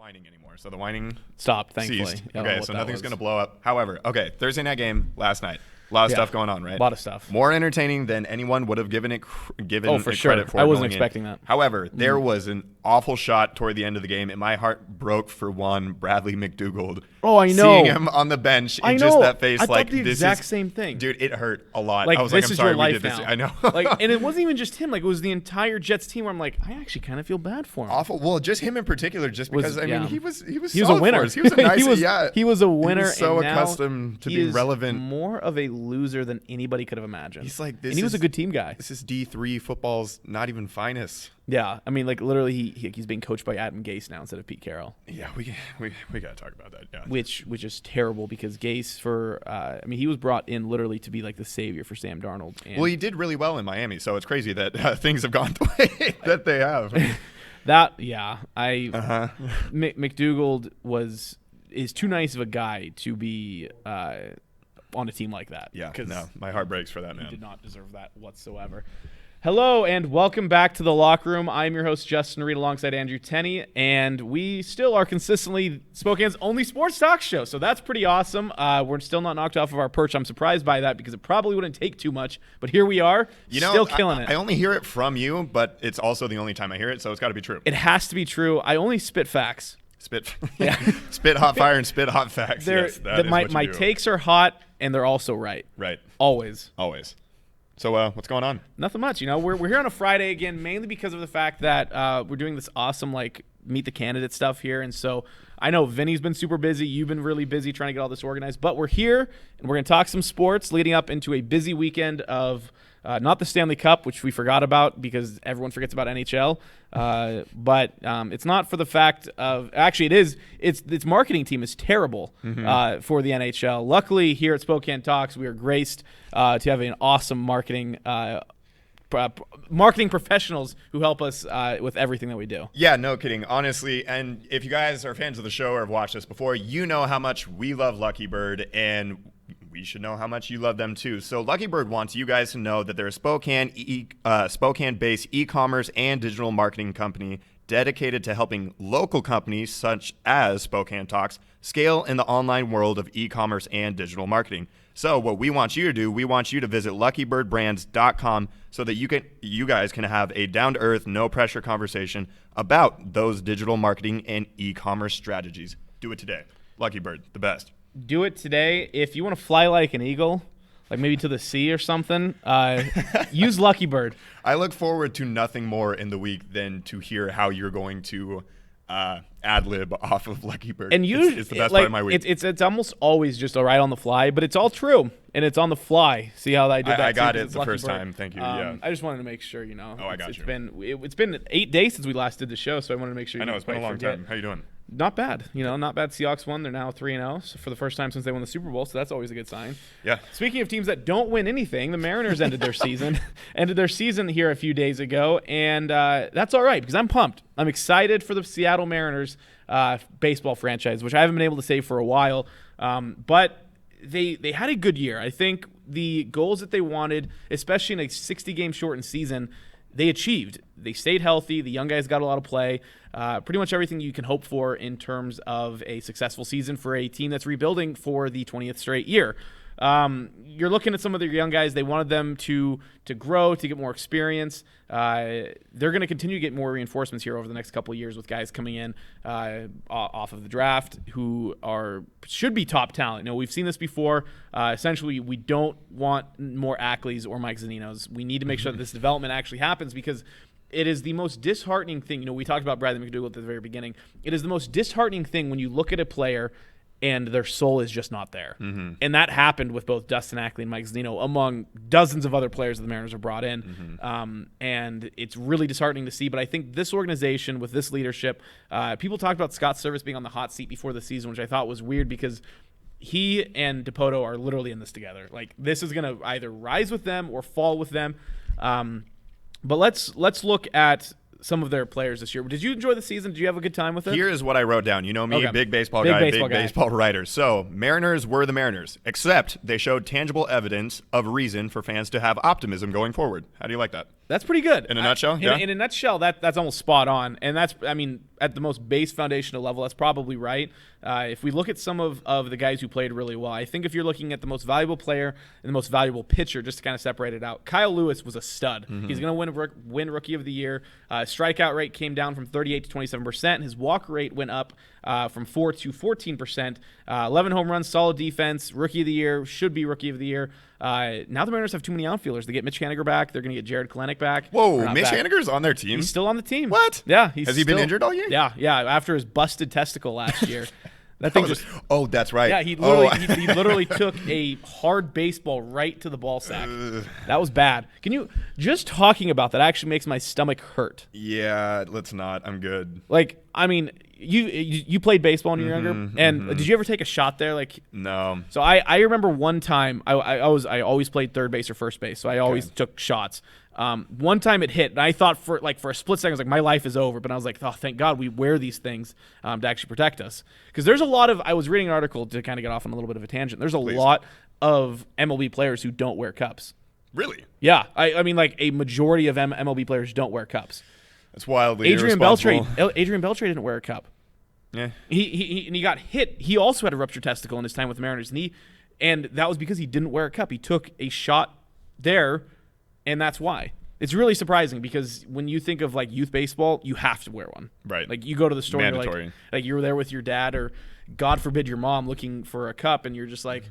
whining anymore. So the whining stopped, thankfully. ceased. Okay, so nothing's going to blow up. However, Thursday night game last night. A lot of stuff going on, right? A lot of stuff. More entertaining than anyone would have given it for sure. credit for. I wasn't expecting that. However, there was an awful shot toward the end of the game, and my heart broke for one, Bradley McDougald. Oh, I know. Seeing him on the bench and just that face, I like thought the this exact same thing. Dude, it hurt a lot. Like, I was this like, I'm is sorry, your life we did this. now. I know. And it wasn't even just him. Like, it was the entire Jets team where I'm like, I actually kind of feel bad for him. Awful. Well, just him in particular, just because he was a winner. He was a nice he was a winner. He was so and accustomed to being relevant. More of a loser than anybody could have imagined. He's like this. And he was a good team guy. This is D3 football's not even finest. Yeah, I mean, like literally, he's being coached by Adam Gase now instead of Pete Carroll. Yeah, we gotta talk about that. Yeah, which is terrible because Gase he was brought in literally to be like the savior for Sam Darnold. And well, he did really well in Miami, so it's crazy that things have gone the way that they have. McDougald is too nice of a guy to be on a team like that. Yeah, no, my heart breaks for that man. He did not deserve that whatsoever. Hello and welcome back to the Locker Room. I'm your host, Justin Reed, alongside Andrew Tenney, and we still are consistently Spokane's only sports talk show, so that's pretty awesome. We're still not knocked off of our perch. I'm surprised by that because it probably wouldn't take too much, but here we are, still killing it. I only hear it from you, but it's also the only time I hear it, so it's got to be true. It has to be true. I only spit facts. Spit hot fire and spit hot facts. My takes are hot, and they're also right. Right. Always. So what's going on? Nothing much. We're here on a Friday again, mainly because of the fact that we're doing this awesome meet the candidate stuff here, and so I know Vinny's been super busy. You've been really busy trying to get all this organized, but we're here and we're going to talk some sports leading up into a busy weekend of not the Stanley Cup, which we forgot about because everyone forgets about NHL. But it's not for the fact of actually it is. Its marketing team is terrible for the NHL. Luckily, here at Spokane Talks, we are graced to have an awesome marketing professionals who help us with everything that we do. Yeah, no kidding. Honestly, and if you guys are fans of the show or have watched us before, you know how much we love Lucky Bird, and we should know how much you love them too. So Lucky Bird wants you guys to know that they're a Spokane-based e-commerce and digital marketing company dedicated to helping local companies such as Spokane Talks scale in the online world of e-commerce and digital marketing. So what we want you to do, we want you to visit luckybirdbrands.com so that you guys can have a down-to-earth, no-pressure conversation about those digital marketing and e-commerce strategies. Do it today. Lucky Bird, the best. Do it today. If you want to fly like an eagle, like maybe to the sea or something, use Lucky Bird. I look forward to nothing more in the week than to hear how you're going to ad-lib off of Lucky Bird. And it's the best part of my week. It's almost always just a right on the fly, but it's all true, and it's on the fly. See how I did that? I got it the first time. Thank you. I just wanted to make sure, Oh, I got you. It's been 8 days since we last did the show, so I wanted to make sure. I know it's been a long time. How you doing? Not bad. Not bad. Seahawks won. They're now 3-0 for the first time since they won the Super Bowl, so that's always a good sign. Yeah. Speaking of teams that don't win anything, the Mariners ended their season here a few days ago, and that's all right because I'm pumped. I'm excited for the Seattle Mariners baseball franchise, which I haven't been able to say for a while, but they had a good year. I think the goals that they wanted, especially in a 60-game shortened season, they achieved. They stayed healthy. The young guys got a lot of play. Pretty much everything you can hope for in terms of a successful season for a team that's rebuilding for the 20th straight year. You're looking at some of the young guys. They wanted them to grow, to get more experience. They're going to continue to get more reinforcements here over the next couple of years with guys coming in off of the draft who should be top talent. We've seen this before. Essentially, we don't want more Ackleys or Mike Zaninos. We need to make sure that this development actually happens because it is the most disheartening thing. We talked about Bradley McDougald at the very beginning. It is the most disheartening thing when you look at a player and their soul is just not there. Mm-hmm. And that happened with both Dustin Ackley and Mike Zunino, among dozens of other players that the Mariners have brought in. Mm-hmm. And it's really disheartening to see. But I think this organization with this leadership, people talked about Scott Service being on the hot seat before the season, which I thought was weird because he and DePoto are literally in this together. Like, this is going to either rise with them or fall with them. But let's look at some of their players this year. Did you enjoy the season? Did you have a good time with it? Here is what I wrote down. You know me, Okay. big baseball guy, big baseball writer. So Mariners were the Mariners, except they showed tangible evidence of reason for fans to have optimism going forward. How do you like that? That's pretty good. In a nutshell? Yeah. In a nutshell, that's almost spot on. And that's, I mean, at the most base foundational level, that's probably right. If we look at some of the guys who played really well, I think if you're looking at the most valuable player and the most valuable pitcher, just to kind of separate it out, Kyle Lewis was a stud. He's going to win Rookie of the Year. Strikeout rate came down from 38 to 27%. His walk rate went up from 4 to 14%. 11 home runs, solid defense. Rookie of the Year, should be Rookie of the Year. Now the Mariners have too many outfielders. They get Mitch Haniger back. They're going to get Jared Kelenic back. Whoa, Mitch Haniger's on their team? He's still on the team. What? Yeah. Has he been injured all year? Yeah. After his busted testicle last year. That thing just. Oh, that's right. Yeah, he literally took a hard baseball right to the ball sack. That was bad. Can you just talking about that actually makes my stomach hurt? Yeah, let's not. I'm good. Like, I mean, you played baseball when you were younger, and did you ever take a shot there? Like, no. So I remember one time I always played third base or first base, so I always took shots. One time it hit, and I thought for a split second, I was like, my life is over. But I was like, oh, thank God we wear these things to actually protect us. Because there's a lot of, I was reading an article to kind of get off on a little bit of a tangent. There's a lot of MLB players who don't wear cups. Really? Yeah. I mean, like a majority of MLB players don't wear cups. That's wildly irresponsible. Adrian Beltre didn't wear a cup. Yeah. He got hit. He also had a ruptured testicle in his time with the Mariners, and that was because he didn't wear a cup. He took a shot there, and that's why. It's really surprising because when you think of like youth baseball, you have to wear one. Right. Like you go to the store, mandatory. And like you're there with your dad or God forbid your mom looking for a cup, and you're just like,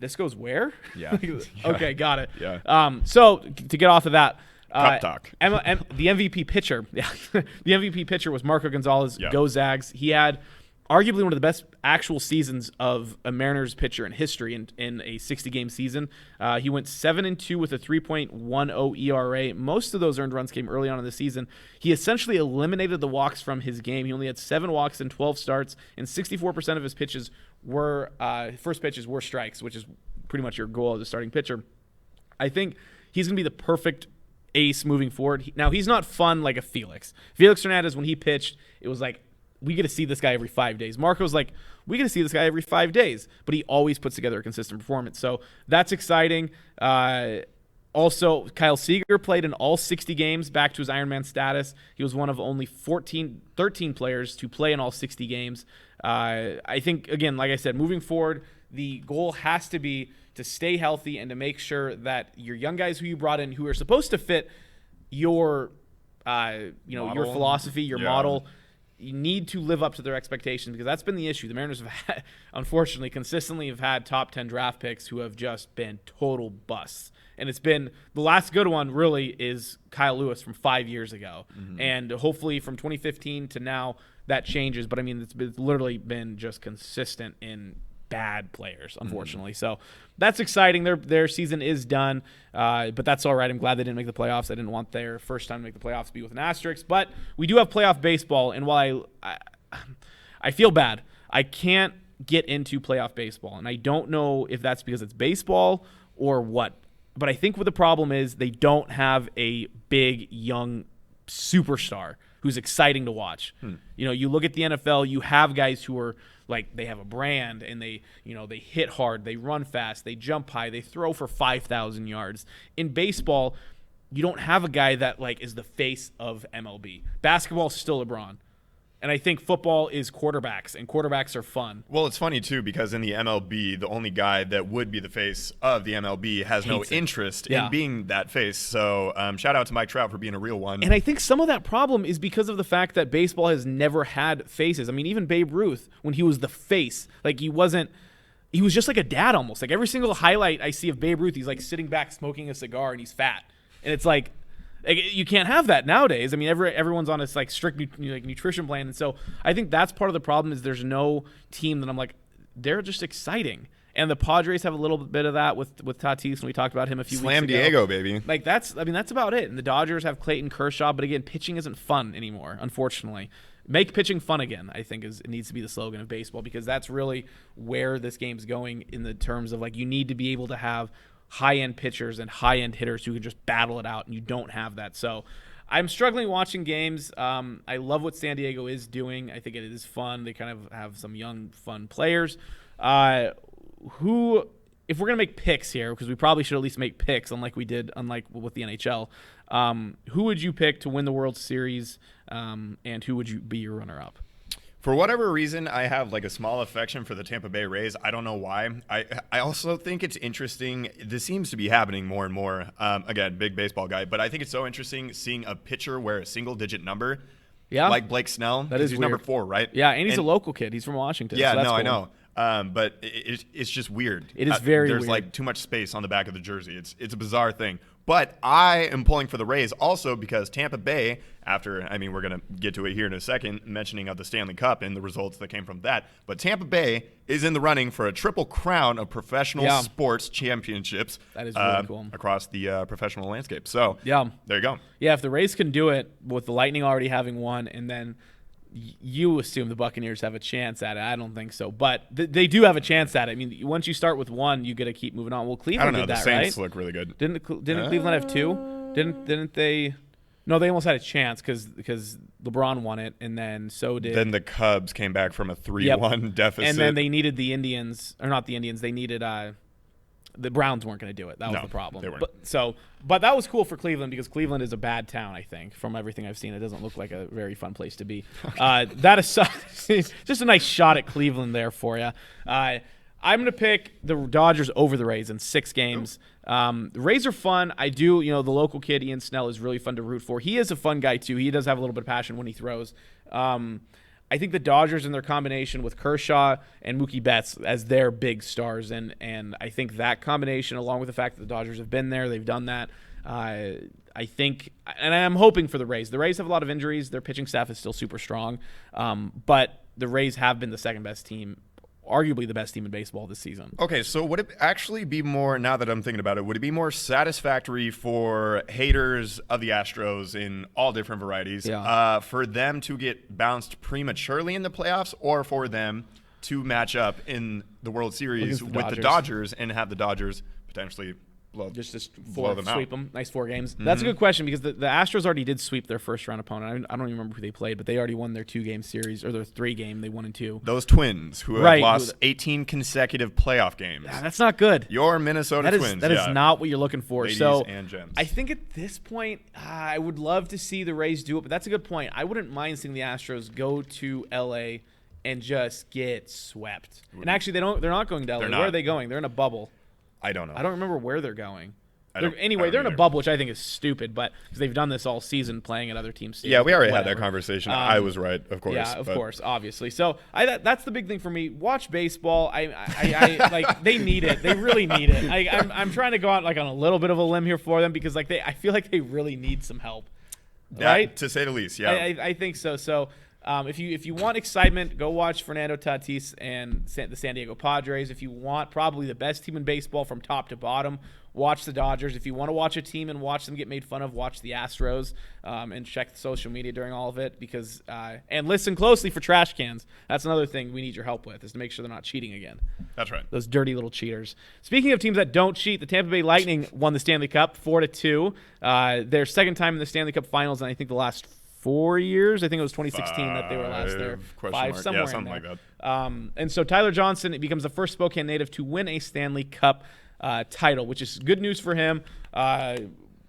this goes where? Yeah. Okay, got it. Yeah. So to get off of that. Cup talk. The MVP pitcher, the MVP pitcher was Marco Gonzalez. Yeah. Go Zags. He had arguably one of the best actual seasons of a Mariners pitcher in history in a 60-game season. He went 7-2 with a 3.10 ERA. Most of those earned runs came early on in the season. He essentially eliminated the walks from his game. He only had 7 walks in 12 starts, and 64% of his pitches were first pitches were strikes, which is pretty much your goal as a starting pitcher. I think he's going to be the perfect ace moving forward. Now, he's not fun like a Felix. Felix Hernandez, when he pitched, it was like, we get to see this guy every 5 days. Marco's like, we get to see this guy every 5 days, but he always puts together a consistent performance. So that's exciting. Also, Kyle Seager played in all 60 games back to his Ironman status. He was one of only 13 players to play in all 60 games. I think, again, like I said, moving forward, the goal has to be to stay healthy and to make sure that your young guys who you brought in, who are supposed to fit your, your philosophy, your model, you need to live up to their expectations because that's been the issue. The Mariners have had, unfortunately, consistently have had top 10 draft picks who have just been total busts. And it's been the last good one really is Kyle Lewis from 5 years ago. And hopefully from 2015 to now that changes. But I mean, it's literally been just consistent in bad players, unfortunately. So that's exciting. Their season is done, but that's all right. I'm glad they didn't make the playoffs. I didn't want their first time to make the playoffs to be with an asterisk. But we do have playoff baseball, and while I feel bad, I can't get into playoff baseball, and I don't know if that's because it's baseball or what. But I think what the problem is they don't have a big, young superstar who's exciting to watch. You know, you look at the NFL, you have guys who are like they have a brand and they hit hard, they run fast, they jump high, they throw for 5,000 yards. In baseball, you don't have a guy that like is the face of MLB. Basketball is still LeBron. And I think football is quarterbacks, and quarterbacks are fun. Well, it's funny, too, because in the MLB, the only guy that would be the face of the MLB has no interest in being that face. So shout out to Mike Trout for being a real one. And I think some of that problem is because of the fact that baseball has never had faces. I mean, even Babe Ruth, when he was the face, like he was just like a dad almost. Like every single highlight I see of Babe Ruth, he's like sitting back smoking a cigar and he's fat. And it's like you can't have that nowadays. I mean, everyone's on this like strict nutrition plan, and so I think that's part of the problem is there's no team that I'm like they're just exciting. And the Padres have a little bit of that with Tatis, and we talked about him a few weeks ago. Slam Diego, baby. Like that's about it. And the Dodgers have Clayton Kershaw, but again, pitching isn't fun anymore, unfortunately. Make pitching fun again, I think it needs to be the slogan of baseball because that's really where this game's going in the terms of like you need to be able to have high-end pitchers and high-end hitters who can just battle it out, and you don't have that. So I'm struggling watching games. I love what San Diego is doing. I think it is fun. They kind of have some young, fun players. Who if we're gonna make picks here, because we probably should at least make picks, unlike with the NHL, who would you pick to win the World Series, and who would you be your runner-up? For whatever reason, I have like a small affection for the Tampa Bay Rays. I don't know why. I also think it's interesting. This seems to be happening more and more. Again, big baseball guy, but I think it's so interesting seeing a pitcher wear a single-digit number. Yeah, like Blake Snell. That is he's weird. number 4, right? Yeah, and he's a local kid. He's from Washington. Yeah, so that's no, cool. I know. But it's just weird. It is very There's weird. like too much space on the back of the jersey. It's a bizarre thing. But I am pulling for the Rays also because Tampa Bay, we're going to get to it here in a second, mentioning of the Stanley Cup and the results that came from that. But Tampa Bay is in the running for a triple crown of professional sports championships. That is really cool. Across the professional landscape. So there you go. Yeah, if the Rays can do it with the Lightning already having won, and then you assume the Buccaneers have a chance at it. I don't think so, but they do have a chance at it. I mean, once you start with one, you got to keep moving on. Well, Cleveland did that, right? The Saints look really good. Didn't Cleveland have 2? Didn't they? No, they almost had a chance because LeBron won it, and then so did. Then the Cubs came back from a 3-1 deficit, and then they needed the Indians, or not the Indians. They needed the Browns weren't going to do it. That was the problem. They weren't. But that was cool for Cleveland because Cleveland is a bad town, I think. From everything I've seen, it doesn't look like a very fun place to be. That is just a nice shot at Cleveland there for you. I'm going to pick the Dodgers over the Rays in 6 games. The Rays are fun. I do, the local kid, Ian Snell, is really fun to root for. He is a fun guy, too. He does have a little bit of passion when he throws. I think the Dodgers and their combination with Kershaw and Mookie Betts as their big stars, and I think that combination, along with the fact that the Dodgers have been there, they've done that. I think, and I'm hoping for the Rays. The Rays have a lot of injuries. Their pitching staff is still super strong, but the Rays have been the second best team, arguably the best team in baseball this season. Okay, so would it actually be more, now that I'm thinking about it, would it be more satisfactory for haters of the Astros in all different varieties for them to get bounced prematurely in the playoffs, or for them to match up in the World Series with the Dodgers and have the Dodgers potentially blow them sweep out? them. Nice 4 games. Mm-hmm. That's a good question because the Astros already did sweep their first round opponent. I don't even remember who they played, but they already won their 2-game series, or their 3-game. They won in 2. Those Twins who have lost 18 consecutive playoff games. Yeah, that's not good. Your Minnesota Twins. That is not what you're looking for. Ladies so and gents. I think at this point, I would love to see the Rays do it, but that's a good point. I wouldn't mind seeing the Astros go to L.A. and just get swept. And actually, they're not going to L.A. Where are they going? They're in a bubble. I don't know. I don't remember where they're going. They're in either. a bubble, which I think is stupid, but because they've done this all season playing at other teams' stadiums. Yeah, we already had that conversation. I was right, of course. Yeah, of course, obviously. So that's the big thing for me. Watch baseball. I like they need it. They really need it. I'm trying to go out like on a little bit of a limb here for them because like I feel like they really need some help. Right? To say the least. Yeah, I think so. So. If you want excitement, go watch Fernando Tatis and the San Diego Padres. If you want probably the best team in baseball from top to bottom, watch the Dodgers. If you want to watch a team and watch them get made fun of, watch the Astros and check the social media during all of it because and listen closely for trash cans. That's another thing we need your help with is to make sure they're not cheating again. That's right. Those dirty little cheaters. Speaking of teams that don't cheat, the Tampa Bay Lightning won the Stanley Cup 4-2. Their second time in the Stanley Cup Finals, and I think the last 4 years. I think it was 2016 that they were last there. 5, somewhere something in there. like that. And so Tyler Johnson becomes the first Spokane native to win a Stanley Cup title, which is good news for him.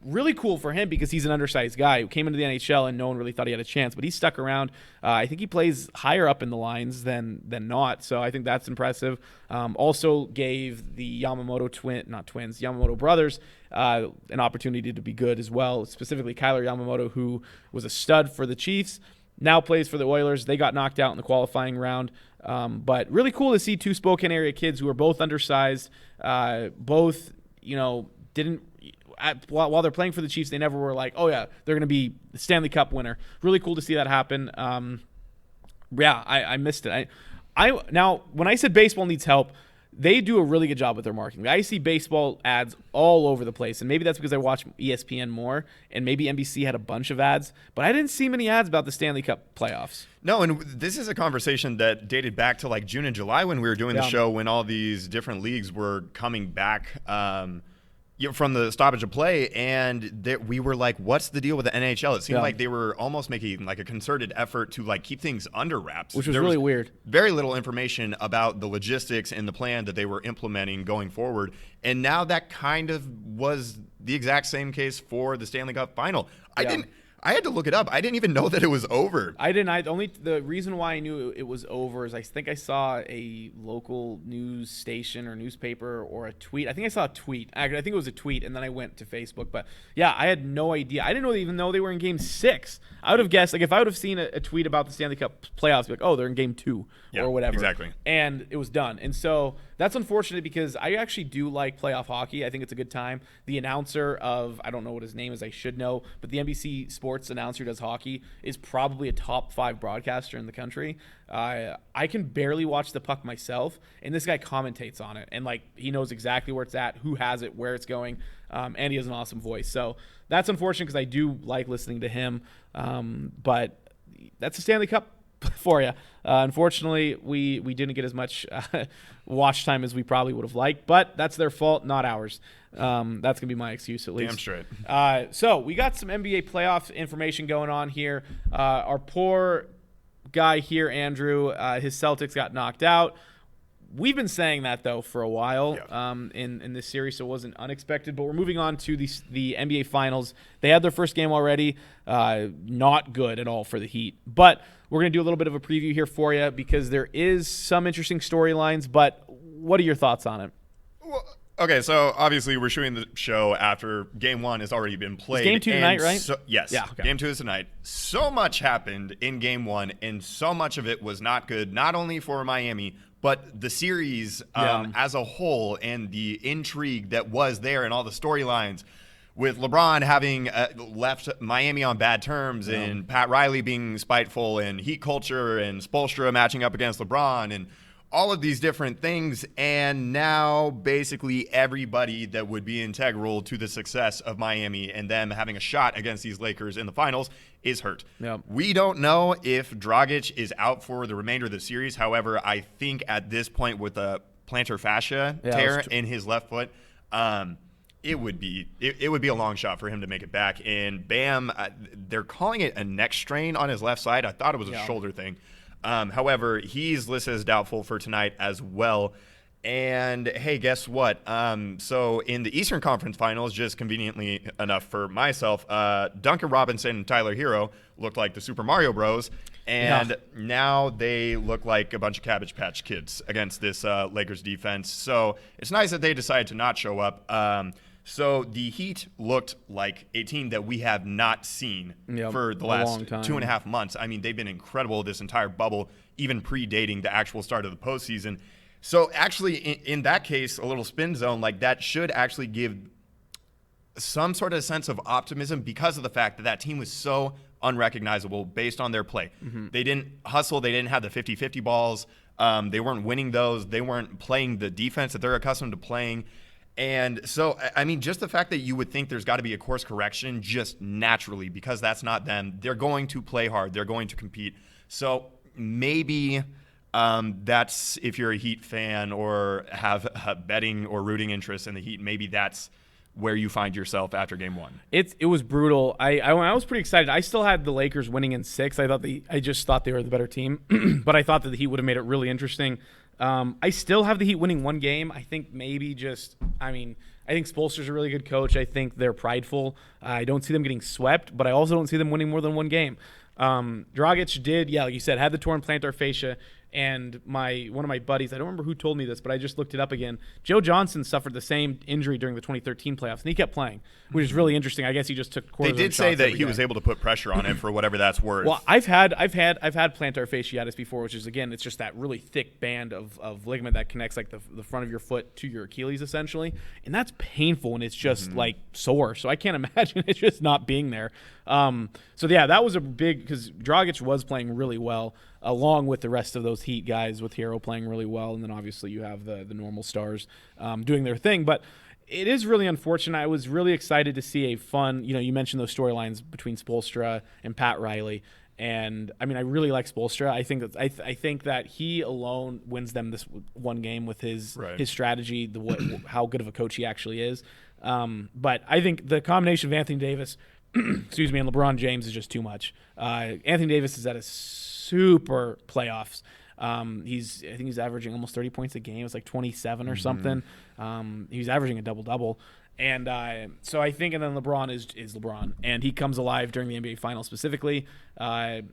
Really cool for him because he's an undersized guy who came into the NHL and no one really thought he had a chance, but he stuck around. I think he plays higher up in the lines than not, so I think that's impressive. Also gave the Yamamoto brothers an opportunity to be good as well, specifically Kyler Yamamoto, who was a stud for the Chiefs, now plays for the Oilers. They got knocked out in the qualifying round, but really cool to see 2 Spokane area kids who are both undersized, both, didn't – while they're playing for the Chiefs, they never were like, oh, yeah, they're going to be the Stanley Cup winner. Really cool to see that happen. I missed it. Now, when I said baseball needs help, they do a really good job with their marketing. I see baseball ads all over the place, and maybe that's because I watch ESPN more, and maybe NBC had a bunch of ads, but I didn't see many ads about the Stanley Cup playoffs. No, and this is a conversation that dated back to like June and July when we were doing the show when all these different leagues were coming back from the stoppage of play, and we were like, what's the deal with the NHL? It seemed like they were almost making like a concerted effort to like keep things under wraps. Which was really weird. Very little information about the logistics and the plan that they were implementing going forward. And now that kind of was the exact same case for the Stanley Cup final. I had to look it up. I didn't even know that it was over. I didn't. The reason why I knew it was over is I think I saw a local news station or newspaper or a tweet. I think I saw a tweet. Actually, I think it was a tweet, and then I went to Facebook. But yeah, I had no idea. I didn't even know they were in Game 6. I would have guessed, like if I would have seen a tweet about the Stanley Cup playoffs, I'd be like, oh, they're in Game 2 or whatever. Exactly. And it was done. And so that's unfortunate because I actually do like playoff hockey. I think it's a good time. The announcer of, I don't know what his name is, I should know, but the NBC Sports announcer who does hockey is probably a top 5 broadcaster in the country. I can barely watch the puck myself, and this guy commentates on it. And like he knows exactly where it's at, who has it, where it's going, and he has an awesome voice. So that's unfortunate because I do like listening to him. But that's the Stanley Cup for you. Unfortunately, we didn't get as much watch time as we probably would have liked, but that's their fault, not ours. That's going to be my excuse at least. Damn straight. So we got some NBA playoff information going on here. Our poor guy here, Andrew, his Celtics got knocked out. We've been saying that, though, for a while in this series, so it wasn't unexpected. But we're moving on to the NBA Finals. They had their first game already. Not good at all for the Heat. But we're going to do a little bit of a preview here for you because there is some interesting storylines. But what are your thoughts on it? Well, okay, so obviously we're shooting the show after Game 1 has already been played. It's Game 2 tonight, right? Yes. Yeah, okay. Game 2 is tonight. So much happened in Game 1, and so much of it was not good, not only for Miami, but the series as a whole and the intrigue that was there and all the storylines with LeBron having left Miami on bad terms and Pat Riley being spiteful and Heat culture and Spoelstra matching up against LeBron and all of these different things. And now basically everybody that would be integral to the success of Miami and them having a shot against these Lakers in the finals is hurt. Yep. We don't know if Dragic is out for the remainder of the series. However, I think at this point with a plantar fascia tear in his left foot, it would be a long shot for him to make it back. And Bam, they're calling it a neck strain on his left side. I thought it was a shoulder thing. However, he's listed as doubtful for tonight as well. And hey, guess what? So in the Eastern Conference Finals, just conveniently enough for myself, Duncan Robinson and Tyler Hero looked like the Super Mario Bros. And now they look like a bunch of Cabbage Patch Kids against this Lakers defense. So it's nice that they decided to not show up. So the Heat looked like a team that we have not seen for the last 2.5 months. I mean, they've been incredible this entire bubble, even predating the actual start of the postseason. So actually, in that case, a little spin zone like that should actually give some sort of sense of optimism because of the fact that that team was so unrecognizable based on their play. Mm-hmm. They didn't hustle. They didn't have the 50-50 balls. They weren't winning those. They weren't playing the defense that they're accustomed to playing. And so, I mean, just the fact that you would think there's got to be a course correction just naturally because that's not them. They're going to play hard. They're going to compete. So maybe that's if you're a Heat fan or have a betting or rooting interest in the Heat, maybe that's where you find yourself after Game 1. It was brutal. I was pretty excited. I still had the Lakers winning in 6. I just thought they were the better team, but I thought that the Heat would have made it really interesting. I still have the Heat winning one game. I think I think Spoelstra's a really good coach. I think they're prideful. I don't see them getting swept, but I also don't see them winning more than one game. Dragic did, like you said, had the torn plantar fascia. And one of my buddies, I don't remember who told me this, but I just looked it up again. Joe Johnson suffered the same injury during the 2013 playoffs, and he kept playing, which is really interesting. I guess he just took cortisone. They did say that he was able to put pressure on it for whatever that's worth. Well, I've had plantar fasciitis before, which is again, it's just that really thick band of ligament that connects like the front of your foot to your Achilles essentially, and that's painful and it's just like sore. So I can't imagine it just not being there. So yeah, that was a big because Dragic was playing really well. Along with the rest of those Heat guys, with Hero playing really well, and then obviously you have the normal stars doing their thing. But it is really unfortunate. I was really excited to see a fun, you mentioned those storylines between Spoelstra and Pat Riley. And I mean, I really like Spoelstra. I think that he alone wins them this one game with his strategy, how good of a coach he actually is. But I think the combination of Anthony Davis, excuse me, and LeBron James is just too much. Anthony Davis is at a super playoffs. I think he's averaging almost 30 points a game. It's like 27 or something. He's averaging a double-double. And so I think, and then LeBron is LeBron, and he comes alive during the NBA Finals specifically.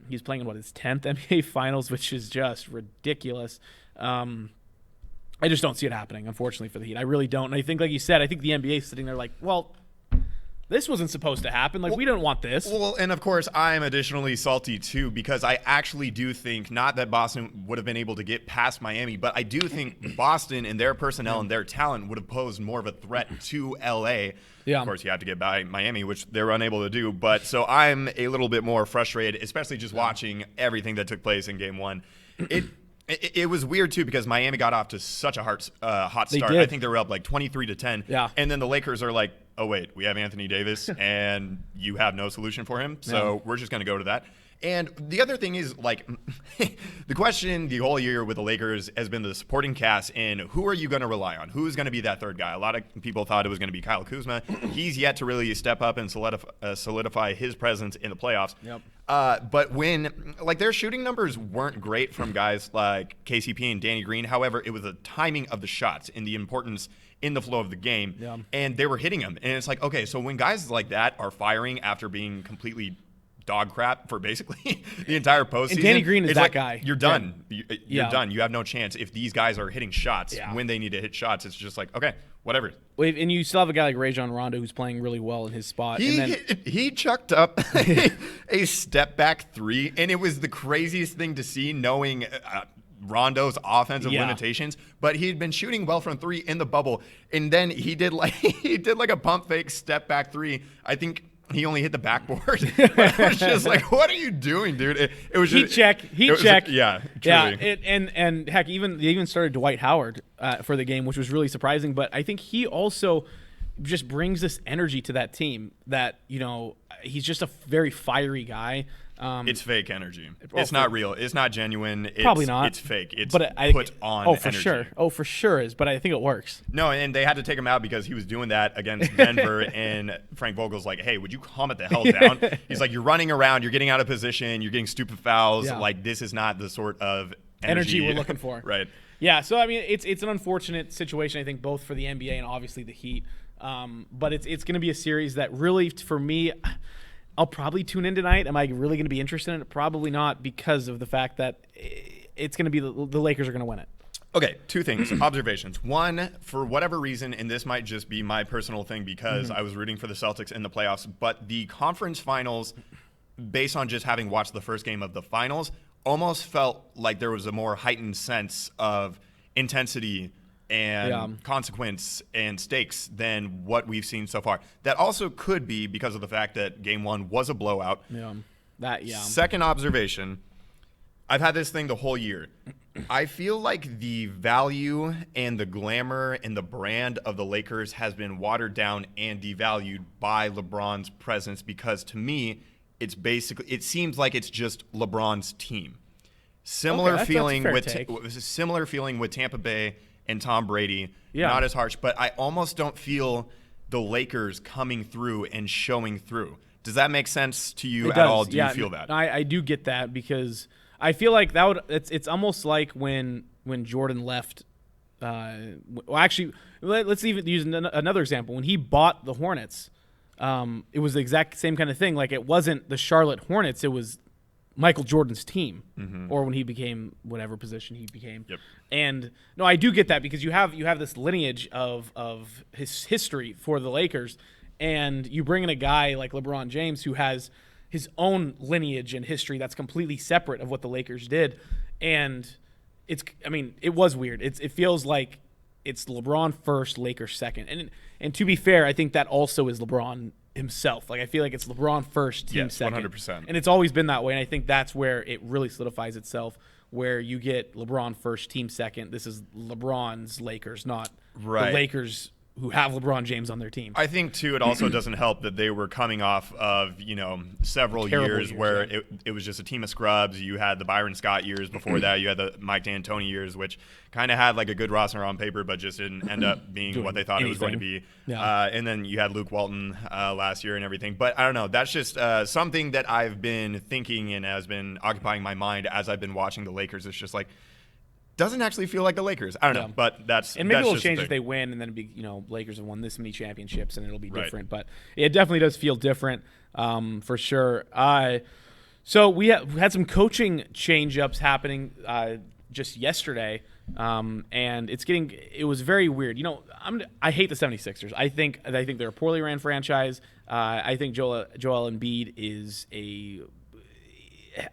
He's playing in his 10th NBA Finals, which is just ridiculous. I just don't see it happening, unfortunately, for the Heat. I really don't. And I think, like you said, I think the NBA is sitting there like, well, this wasn't supposed to happen. Like, we didn't want this. Well, and of course, I'm additionally salty, too, because I actually do think, not that Boston would have been able to get past Miami, but I do think Boston and their personnel and their talent would have posed more of a threat to L.A. Yeah. Of course, you have to get by Miami, which they were unable to do. But so I'm a little bit more frustrated, especially just watching everything that took place in Game 1. It was weird, too, because Miami got off to such a hot start. I think they were up like 23-10. Yeah. And then the Lakers are like, oh, wait, we have Anthony Davis, and you have no solution for him, so we're just going to go to that. And the other thing is, like, the question the whole year with the Lakers has been the supporting cast, and who are you going to rely on? Who's going to be that third guy? A lot of people thought it was going to be Kyle Kuzma. He's yet to really step up and solidify his presence in the playoffs. Yep. But when, like, their shooting numbers weren't great from guys like KCP and Danny Green. However, it was the timing of the shots and the importance in the flow of the game, and they were hitting them. And it's like, okay, so when guys like that are firing after being completely dog crap for basically the entire postseason. And Danny Green is that like, guy. You're done. You're done. You have no chance. If these guys are hitting shots when they need to hit shots, it's just like, okay, whatever. Well, and you still have a guy like Rajon Rondo who's playing really well in his spot. He chucked up a step back three, and it was the craziest thing to see, knowing Rondo's offensive limitations, but he had been shooting well from three in the bubble, and then he did like a pump fake step back three. I think he only hit the backboard. It was just like, what are you doing, dude? It was just, heat check. Yeah, truly. Yeah. And heck, they even started Dwight Howard for the game, which was really surprising. But I think he also just brings this energy to that team that, he's just a very fiery guy. It's fake energy. It's not real. It's not genuine. Probably not. It's fake. It's put on energy. Sure. Oh, for sure is. But I think it works. No, and they had to take him out because he was doing that against Denver, and Frank Vogel's like, hey, would you calm it the hell down? He's like, you're running around. You're getting out of position. You're getting stupid fouls. Yeah. Like, this is not the sort of energy we're looking for. Right. Yeah, so, I mean, it's an unfortunate situation, I think, both for the NBA and obviously the Heat. But it's going to be a series that really, for me, I'll probably tune in tonight. Am I really going to be interested in it? Probably not, because of the fact that it's going to be the Lakers are going to win it. Okay, two things, observations. One, for whatever reason, and this might just be my personal thing because I was rooting for the Celtics in the playoffs, but the conference finals, based on just having watched the first game of the finals, almost felt like there was a more heightened sense of intensity and consequence and stakes than what we've seen so far. That also could be because of the fact that Game 1 was a blowout. Second observation, I've had this thing the whole year. I feel like the value and the glamour and the brand of the Lakers has been watered down and devalued by LeBron's presence, because to me, it seems like it's just LeBron's team. Similar feeling with Tampa Bay and Tom Brady, not as harsh, but I almost don't feel the Lakers coming through and showing through. Does that make sense to you at all? Do you feel that? I do get that, because I feel like it's almost like when Jordan left. Actually, let's even use another example. When he bought the Hornets, it was the exact same kind of thing. Like, it wasn't the Charlotte Hornets, it was Michael Jordan's team, or when he became whatever position he became. Yep. And no, I do get that, because you have this lineage of his history for the Lakers, and you bring in a guy like LeBron James who has his own lineage and history that's completely separate of what the Lakers did, and it was weird. It feels like it's LeBron first, Lakers second, and to be fair, I think that also is LeBron himself. Like, I feel like it's LeBron first, team second. 100%. And it's always been that way, and I think that's where it really solidifies itself, where you get LeBron first, team second. This is LeBron's Lakers, not the Lakers who have LeBron James on their team. I think, too, it also doesn't help that they were coming off of, several years where it was just a team of scrubs. You had the Byron Scott years before that. You had the Mike D'Antoni years, which kind of had like a good roster on paper, but just didn't end up being what they thought it was going to be. Yeah. And then you had Luke Walton last year and everything. But I don't know. That's just something that I've been thinking and has been occupying my mind as I've been watching the Lakers. It's just like, doesn't actually feel like the Lakers. I don't know, but that's and maybe that's it'll just change the if they win, and then it'll be Lakers have won this many championships, and it'll be different. But it definitely does feel different for sure. So we had some coaching change-ups happening just yesterday, and it was very weird. I hate the 76ers. I think they're a poorly ran franchise. I think Joel Embiid is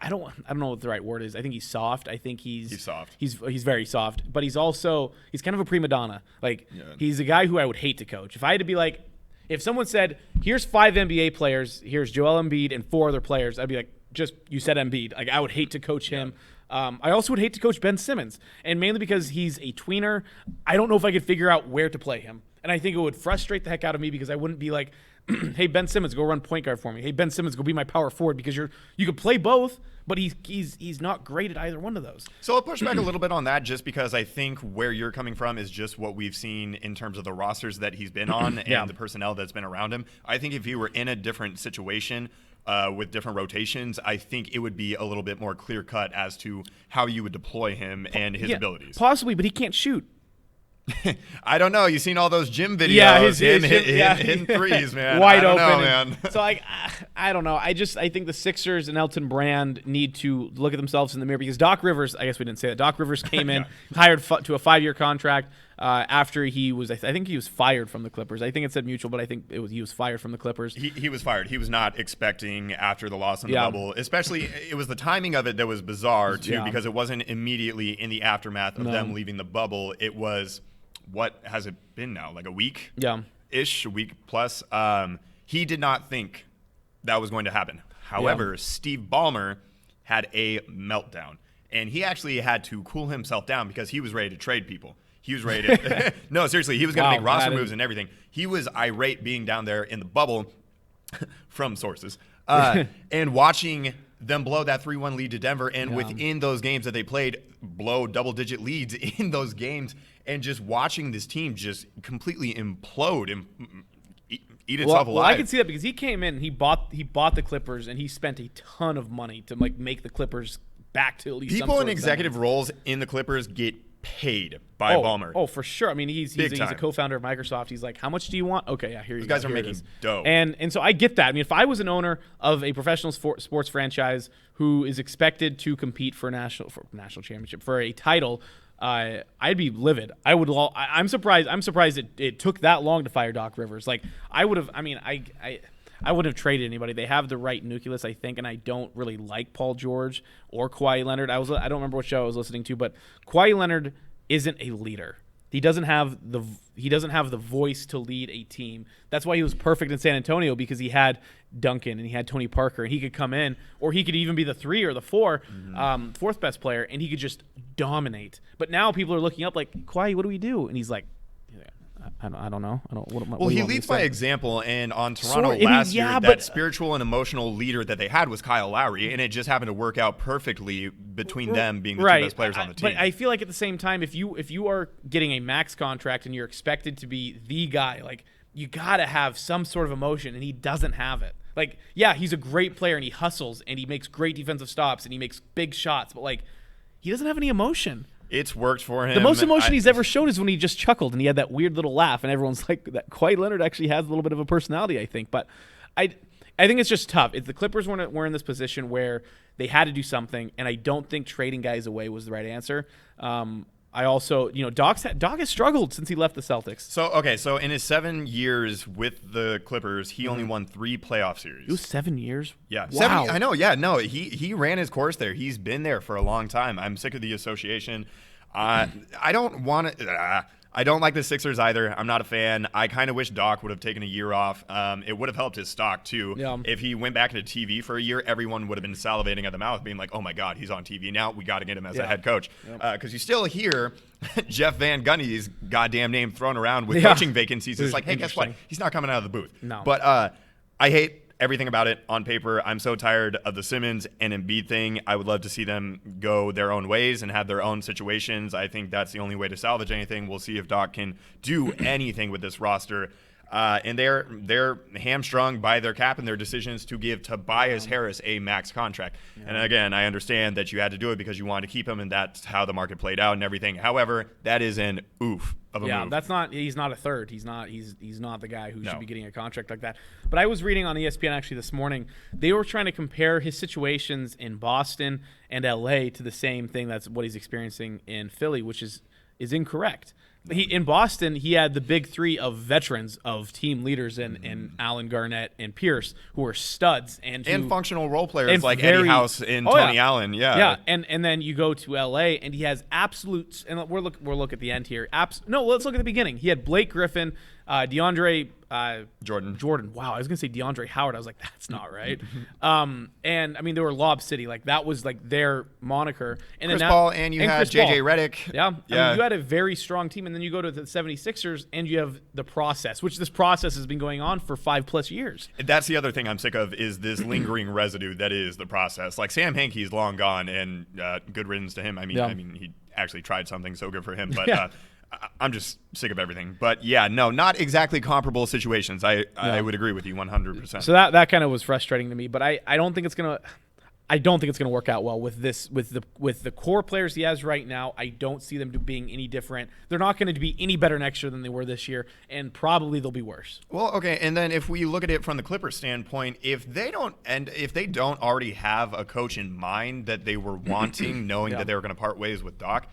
I don't know what the right word is. I think he's soft. I think he's soft. He's very soft, but he's kind of a prima donna. He's a guy who I would hate to coach. If I had to be like, if someone said, "Here's 5 NBA players, here's Joel Embiid and 4 other players," I'd be like, "Just you said Embiid." Like I would hate to coach him. I also would hate to coach Ben Simmons, and mainly because he's a tweener. I don't know if I could figure out where to play him, and I think it would frustrate the heck out of me because I wouldn't be like, hey, Ben Simmons, go run point guard for me. Hey, Ben Simmons, go be my power forward, because you could play both, but he's not great at either one of those. So I'll push back a little bit on that, just because I think where you're coming from is just what we've seen in terms of the rosters that he's been on and the personnel that's been around him. I think if he were in a different situation with different rotations, I think it would be a little bit more clear cut as to how you would deploy him and his abilities. Possibly, but he can't shoot. I don't know. You've seen all those gym videos, hitting threes, man. Wide open, open, man. So I don't know. I think the Sixers and Elton Brand need to look at themselves in the mirror, because Doc Rivers, I guess we didn't say that. Doc Rivers came in, hired to a 5-year contract after he was, I think he was fired from the Clippers. I think it said mutual, but I think he was fired from the Clippers. He was fired. He was not expecting after the loss in the bubble. Especially, it was the timing of it that was bizarre too, because it wasn't immediately in the aftermath of them leaving the bubble. It was, what has it been now? Like a week? Yeah. Ish, a week plus. He did not think that was going to happen. However, Steve Ballmer had a meltdown, and he actually had to cool himself down because he was ready to trade people. He was ready to – no, seriously, he was going to make roster moves and everything. He was irate being down there in the bubble from sources and watching them blow that 3-1 lead to Denver, and within those games that they played, blow double-digit leads in those games, and just watching this team just completely implode and eat itself alive. Well, I can see that because he came in, he bought the Clippers, and he spent a ton of money to make the Clippers back to at least some people sort in of executive roles in the Clippers get paid by Ballmer. Oh, for sure. I mean, he's a co-founder of Microsoft. He's like, how much do you want? Okay, yeah, here you go. These guys are making dough. And so I get that. I mean, if I was an owner of a professional sports franchise who is expected to compete for national championship, for a title, I'd be livid. I'm surprised it took that long to fire Doc Rivers. Like, I would have. I mean, I wouldn't have traded anybody. They have the right nucleus, I think, and I don't really like Paul George or Kawhi Leonard. I don't remember what show I was listening to, but Kawhi Leonard isn't a leader. He doesn't have the voice to lead a team. That's why he was perfect in San Antonio, because he had Duncan and he had Tony Parker, and he could come in, or he could even be the 3 or the 4, fourth best player, and he could just dominate. But now people are looking up like, Kawhi, what do we do? And he's like, I don't know. He leads by example, and on Toronto last year, that spiritual and emotional leader that they had was Kyle Lowry, and it just happened to work out perfectly between them being the 2 best players on the team. But I feel like at the same time, if you are getting a max contract and you're expected to be the guy, like, you gotta have some sort of emotion, and he doesn't have it. Like, yeah, he's a great player, and he hustles, and he makes great defensive stops, and he makes big shots, but like, he doesn't have any emotion. It's worked for him. The most emotion he's ever showed is when he just chuckled and he had that weird little laugh, and everyone's like, that Kawhi Leonard actually has a little bit of a personality, I think. But I think it's just tough. The Clippers were in this position where they had to do something, and I don't think trading guys away was the right answer. I also, Doc has struggled since he left the Celtics. So in his 7 years with the Clippers, he only won 3 playoff series. It was 7 years? Yeah. Wow. 7, I know, yeah. No, he ran his course there. He's been there for a long time. I'm sick of the association I don't want to. I don't like the Sixers either. I'm not a fan. I kind of wish Doc would have taken a year off. It would have helped his stock, too. Yeah. If he went back into TV for a year, everyone would have been salivating at the mouth, being like, oh, my God, he's on TV now. We got to get him as a head coach. Because you still hear Jeff Van Gundy's goddamn name thrown around with coaching vacancies. It's like, hey, guess what? He's not coming out of the booth. No. But I hate everything about it on paper. I'm so tired of the Simmons and Embiid thing. I would love to see them go their own ways and have their own situations. I think that's the only way to salvage anything. We'll see if Doc can do anything with this roster. And they're hamstrung by their cap and their decisions to give Tobias Harris a max contract. And again, I understand that you had to do it because you wanted to keep him, and that's how the market played out and everything. However, that is an oof of a move. That's not. He's not a third. He's not the guy who should be getting a contract like that. But I was reading on ESPN actually this morning. They were trying to compare his situations in Boston and LA to the same thing. That's what he's experiencing in Philly, which is incorrect. In Boston, he had the big three of veterans, of team leaders, and Allen Garnett and Pierce, who are studs and functional role players like Eddie House and Tony Allen. Yeah. And then you go to LA, and he has absolute. And we'll look at the end here. Let's look at the beginning. He had Blake Griffin, DeAndre Jordan. Wow, I was gonna say DeAndre Howard. I was like, that's not right. And I mean, they were Lob City. Like that was like their moniker. And Chris then Paul, and you had JJ Redick. Yeah. I mean, you had a very strong team, and then you go to the 76ers, and you have the process, which this process has been going on for 5+ years. That's the other thing I'm sick of is this lingering residue that is the process. Like Sam Hinkie's long gone, and good riddance to him. I mean, he actually tried something, so good for him. But I'm just sick of everything. But not exactly comparable situations. I would agree with you 100%. So that kind of was frustrating to me. But I don't think it's gonna. I don't think it's going to work out well with the core players he has right now. I don't see them being any different. They're not going to be any better next year than they were this year, and probably they'll be worse. Well, okay, and then if we look at it from the Clippers standpoint, if they don't already have a coach in mind that they were wanting, knowing that they were going to part ways with Doc,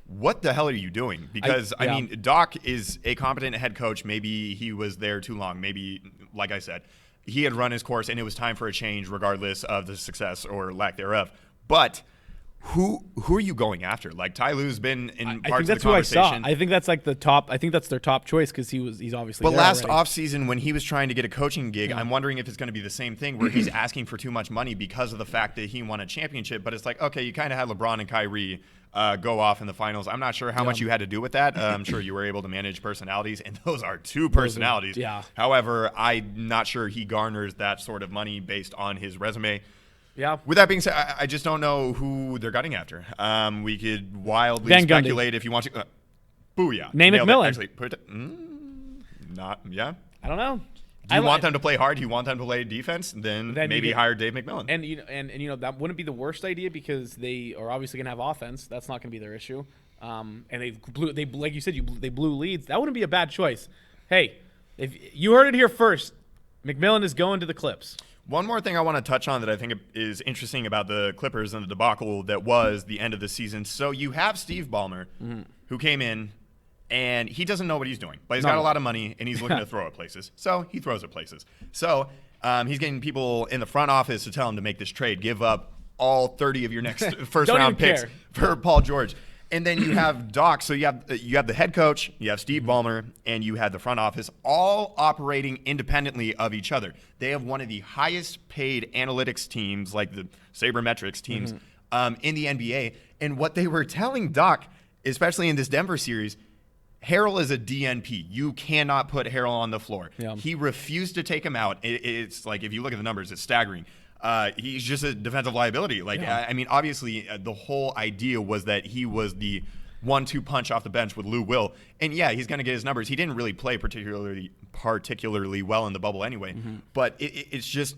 what the hell are you doing? Because I mean, Doc is a competent head coach. Maybe he was there too long. Maybe, like I said, he had run his course, and it was time for a change, regardless of the success or lack thereof. But who are you going after? Like Ty Lue's been in parts of the conversation. I think that's like the top. I think that's their top choice because he's obviously. But last offseason, when he was trying to get a coaching gig, I'm wondering if it's going to be the same thing where he's asking for too much money because of the fact that he won a championship. But it's like, okay, you kind of had LeBron and Kyrie go off in the finals. I'm not sure how much you had to do with that. I'm sure you were able to manage personalities, and those are two personalities. However, I'm not sure he garners that sort of money based on his resume. Yeah. With that being said, I just don't know who they're gunning after. We could wildly speculate if you want to. Booyah. Name McMillan. Actually, I don't know. Do you want them to play hard? Do you want them to play defense? Then maybe hire Dave McMillan. And you know that wouldn't be the worst idea because they are obviously going to have offense. That's not going to be their issue. And they like you said, they blew leads. That wouldn't be a bad choice. Hey, if you heard it here first, McMillan is going to the Clips. One more thing I want to touch on that I think is interesting about the Clippers and the debacle that was the end of the season. So you have Steve Ballmer, who came in, and he doesn't know what he's doing. But he's got a lot of money, and he's looking to throw at places. So he throws at places. So he's getting people in the front office to tell him to make this trade. Give up all 30 of your next first-round picks for Paul George. And then you have Doc. So you have the head coach, you have Steve Ballmer, and you have the front office all operating independently of each other. They have one of the highest paid analytics teams, like the sabermetrics teams, in the NBA. And what they were telling Doc, especially in this Denver series, Harrell is a DNP. You cannot put Harrell on the floor. Yeah. He refused to take him out. It's like, if you look at the numbers, it's staggering. He's just a defensive liability. I mean, obviously, the whole idea was that he was the 1-2 punch off the bench with Lou Will. And yeah, he's going to get his numbers. He didn't really play particularly well in the bubble anyway. But it's just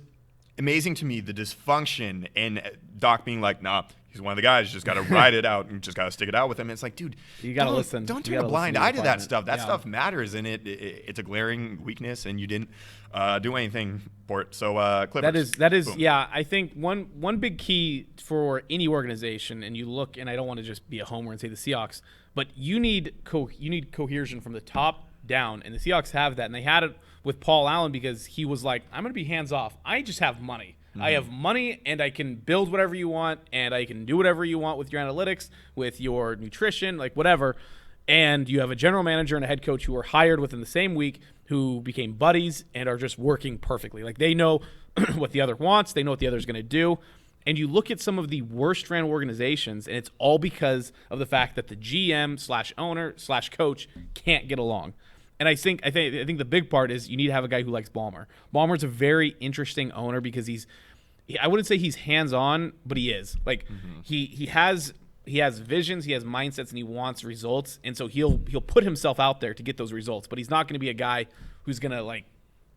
amazing to me, the dysfunction, and Doc being like, nah, he's one of the guys. You just got to ride it out and just got to stick it out with him. It's like, dude, you got to listen. Don't turn a blind eye to that stuff. That stuff matters, and it's a glaring weakness, and you didn't do anything for it. So Clippers. That is. Boom. Yeah, I think one big key for any organization, and you look, and I don't want to just be a homer and say the Seahawks, but you need cohesion from the top down, and the Seahawks have that, and they had it with Paul Allen because he was like, I'm going to be hands off. I just have money. I have money, and I can build whatever you want, and I can do whatever you want with your analytics, with your nutrition, like whatever. And you have a general manager and a head coach who were hired within the same week, who became buddies and are just working perfectly. Like, they know what the other wants. They know what the other's going to do. And you look at some of the worst ran organizations, and it's all because of the fact that the GM/owner/coach can't get along. And I think the big part is you need to have a guy who likes Ballmer. Ballmer's a very interesting owner because I wouldn't say he's hands-on, but he is. Like, he has visions, he has mindsets, and he wants results. And so he'll put himself out there to get those results. But he's not going to be a guy who's going to,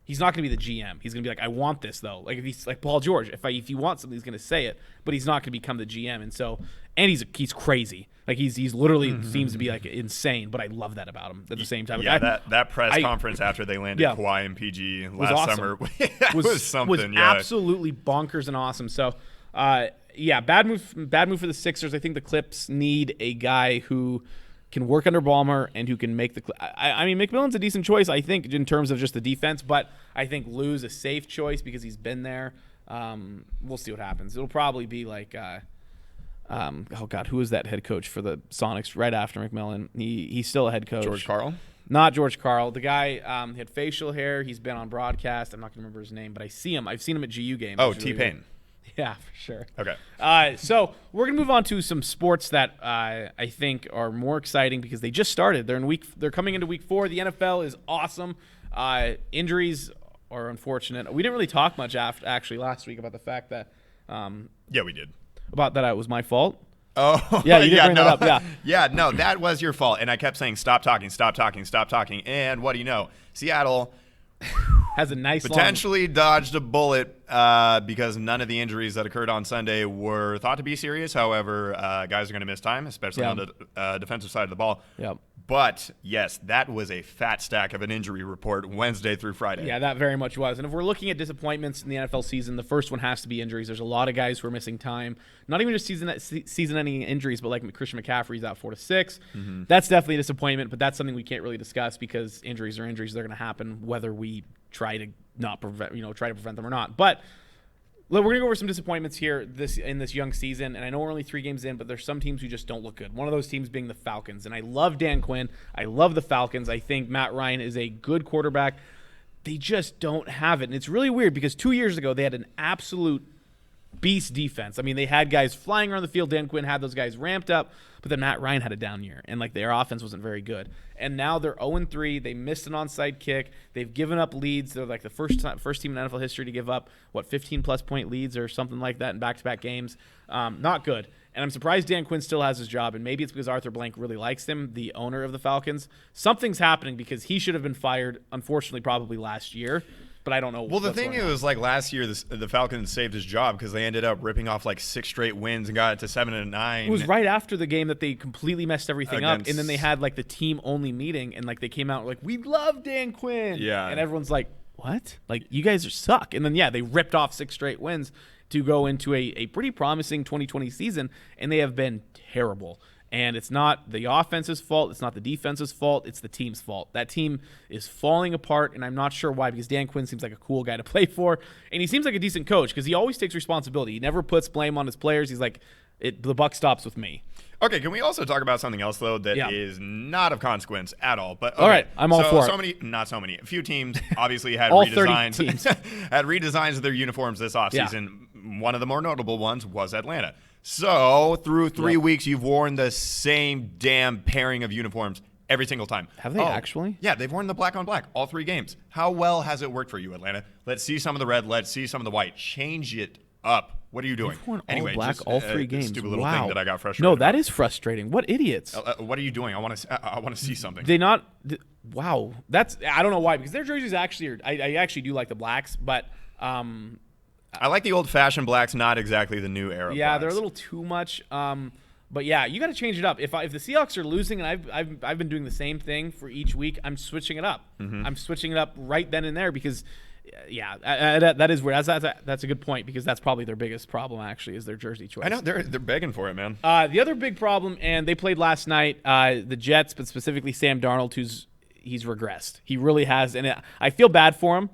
he's not going to be the GM. He's going to be like, I want this, though. Like, if he's like Paul George, if he wants something, he's going to say it. But he's not going to become the GM. And so, and he's crazy. Like, he's literally seems to be, like, insane. But I love that about him at the same time. Yeah, that press conference after they landed Kawhi and PG last summer was something. Was absolutely bonkers and awesome. So, bad move for the Sixers. I think the Clips need a guy who can work under Ballmer and who can make the I mean, McMillan's a decent choice, I think, in terms of just the defense, but I think Lou's a safe choice because he's been there. We'll see what happens. It'll probably be like who was that head coach for the Sonics right after McMillan? He's still a head coach. George Karl? Not George Karl. The guy had facial hair. He's been on broadcast. I'm not going to remember his name, but I see him. I've seen him at GU games. Oh, T-Pain. Yeah, for sure. Okay. So we're gonna move on to some sports that I think are more exciting because they just started. They're coming into week 4. The NFL is awesome. Injuries are unfortunate. We didn't really talk much actually last week about the fact that. Yeah, we did. About that it was my fault. Oh, yeah, you did bring that up. Yeah. Yeah, no, that was your fault. And I kept saying, stop talking. And what do you know? Seattle has a nice potentially dodged a bullet because none of the injuries that occurred on Sunday were thought to be serious. However, guys are going to miss time, especially on the defensive side of the ball. Yep. But, yes, that was a fat stack of an injury report Wednesday through Friday. Yeah, that very much was. And if we're looking at disappointments in the NFL season, the first one has to be injuries. There's a lot of guys who are missing time. Not even just season-ending injuries, but like Christian McCaffrey's out 4 to 6. Mm-hmm. That's definitely a disappointment, but that's something we can't really discuss because injuries are injuries. They're going to happen whether we try to prevent them or not. But we're going to go over some disappointments here in this young season, and I know we're only 3 games in, but there's some teams who just don't look good. One of those teams being the Falcons, and I love Dan Quinn. I love the Falcons. I think Matt Ryan is a good quarterback. They just don't have it, and it's really weird because 2 years ago they had an absolute beast defense. I mean, they had guys flying around the field. Dan Quinn had those guys ramped up, but then Matt Ryan had a down year, and their offense wasn't very good. And now they're 0-3. They missed an onside kick. They've given up leads. They're like the first team in NFL history to give up 15-plus point leads or something like that in back-to-back games. Not good. And I'm surprised Dan Quinn still has his job, and maybe it's because Arthur Blank really likes him, the owner of the Falcons. Something's happening because he should have been fired, unfortunately, probably last year. But I don't know. Well, the thing is, last year, the Falcons saved his job because they ended up ripping off 6 straight wins and got it to 7-9. It was right after the game that they completely messed everything up, and then they had the team-only meeting, and they came out we love Dan Quinn. Yeah, and everyone's like, what? You guys suck. And then they ripped off 6 straight wins to go into a pretty promising 2020 season, and they have been terrible. And it's not the offense's fault. It's not the defense's fault. It's the team's fault. That team is falling apart, and I'm not sure why because Dan Quinn seems like a cool guy to play for, and he seems like a decent coach because he always takes responsibility. He never puts blame on his players. He's like, the buck stops with me. Okay, can we also talk about something else, though, that is not of consequence at all? But okay. All right, I'm all for it. Not so many. A few teams obviously had all redesigns. 30 teams. had redesigns of their uniforms this offseason. Yeah. One of the more notable ones was Atlanta. So through 3 weeks, you've worn the same damn pairing of uniforms every single time. Have they actually? Yeah, they've worn the black on black all 3 games. How well has it worked for you, Atlanta? Let's see some of the red. Let's see some of the white. Change it up. What are you doing? You've worn all black all 3 games. Stupid little thing that I got frustrated. No, that is frustrating. What idiots? What are you doing? I want to see something. Wow. I don't know why because their jerseys actually I actually do like the blacks, but I like the old-fashioned blacks, not exactly the new era. Yeah, blacks. they're a little too much. But yeah, you got to change it up. If the Seahawks are losing, and I've been doing the same thing for each week, I'm switching it up. Mm-hmm. I'm switching it up right then and there because, that is weird. That's a good point because that's probably their biggest problem. Actually, is their jersey choice. I know they're begging for it, man. The other big problem, and they played last night, the Jets, but specifically Sam Darnold, he's regressed. He really has, and I feel bad for him.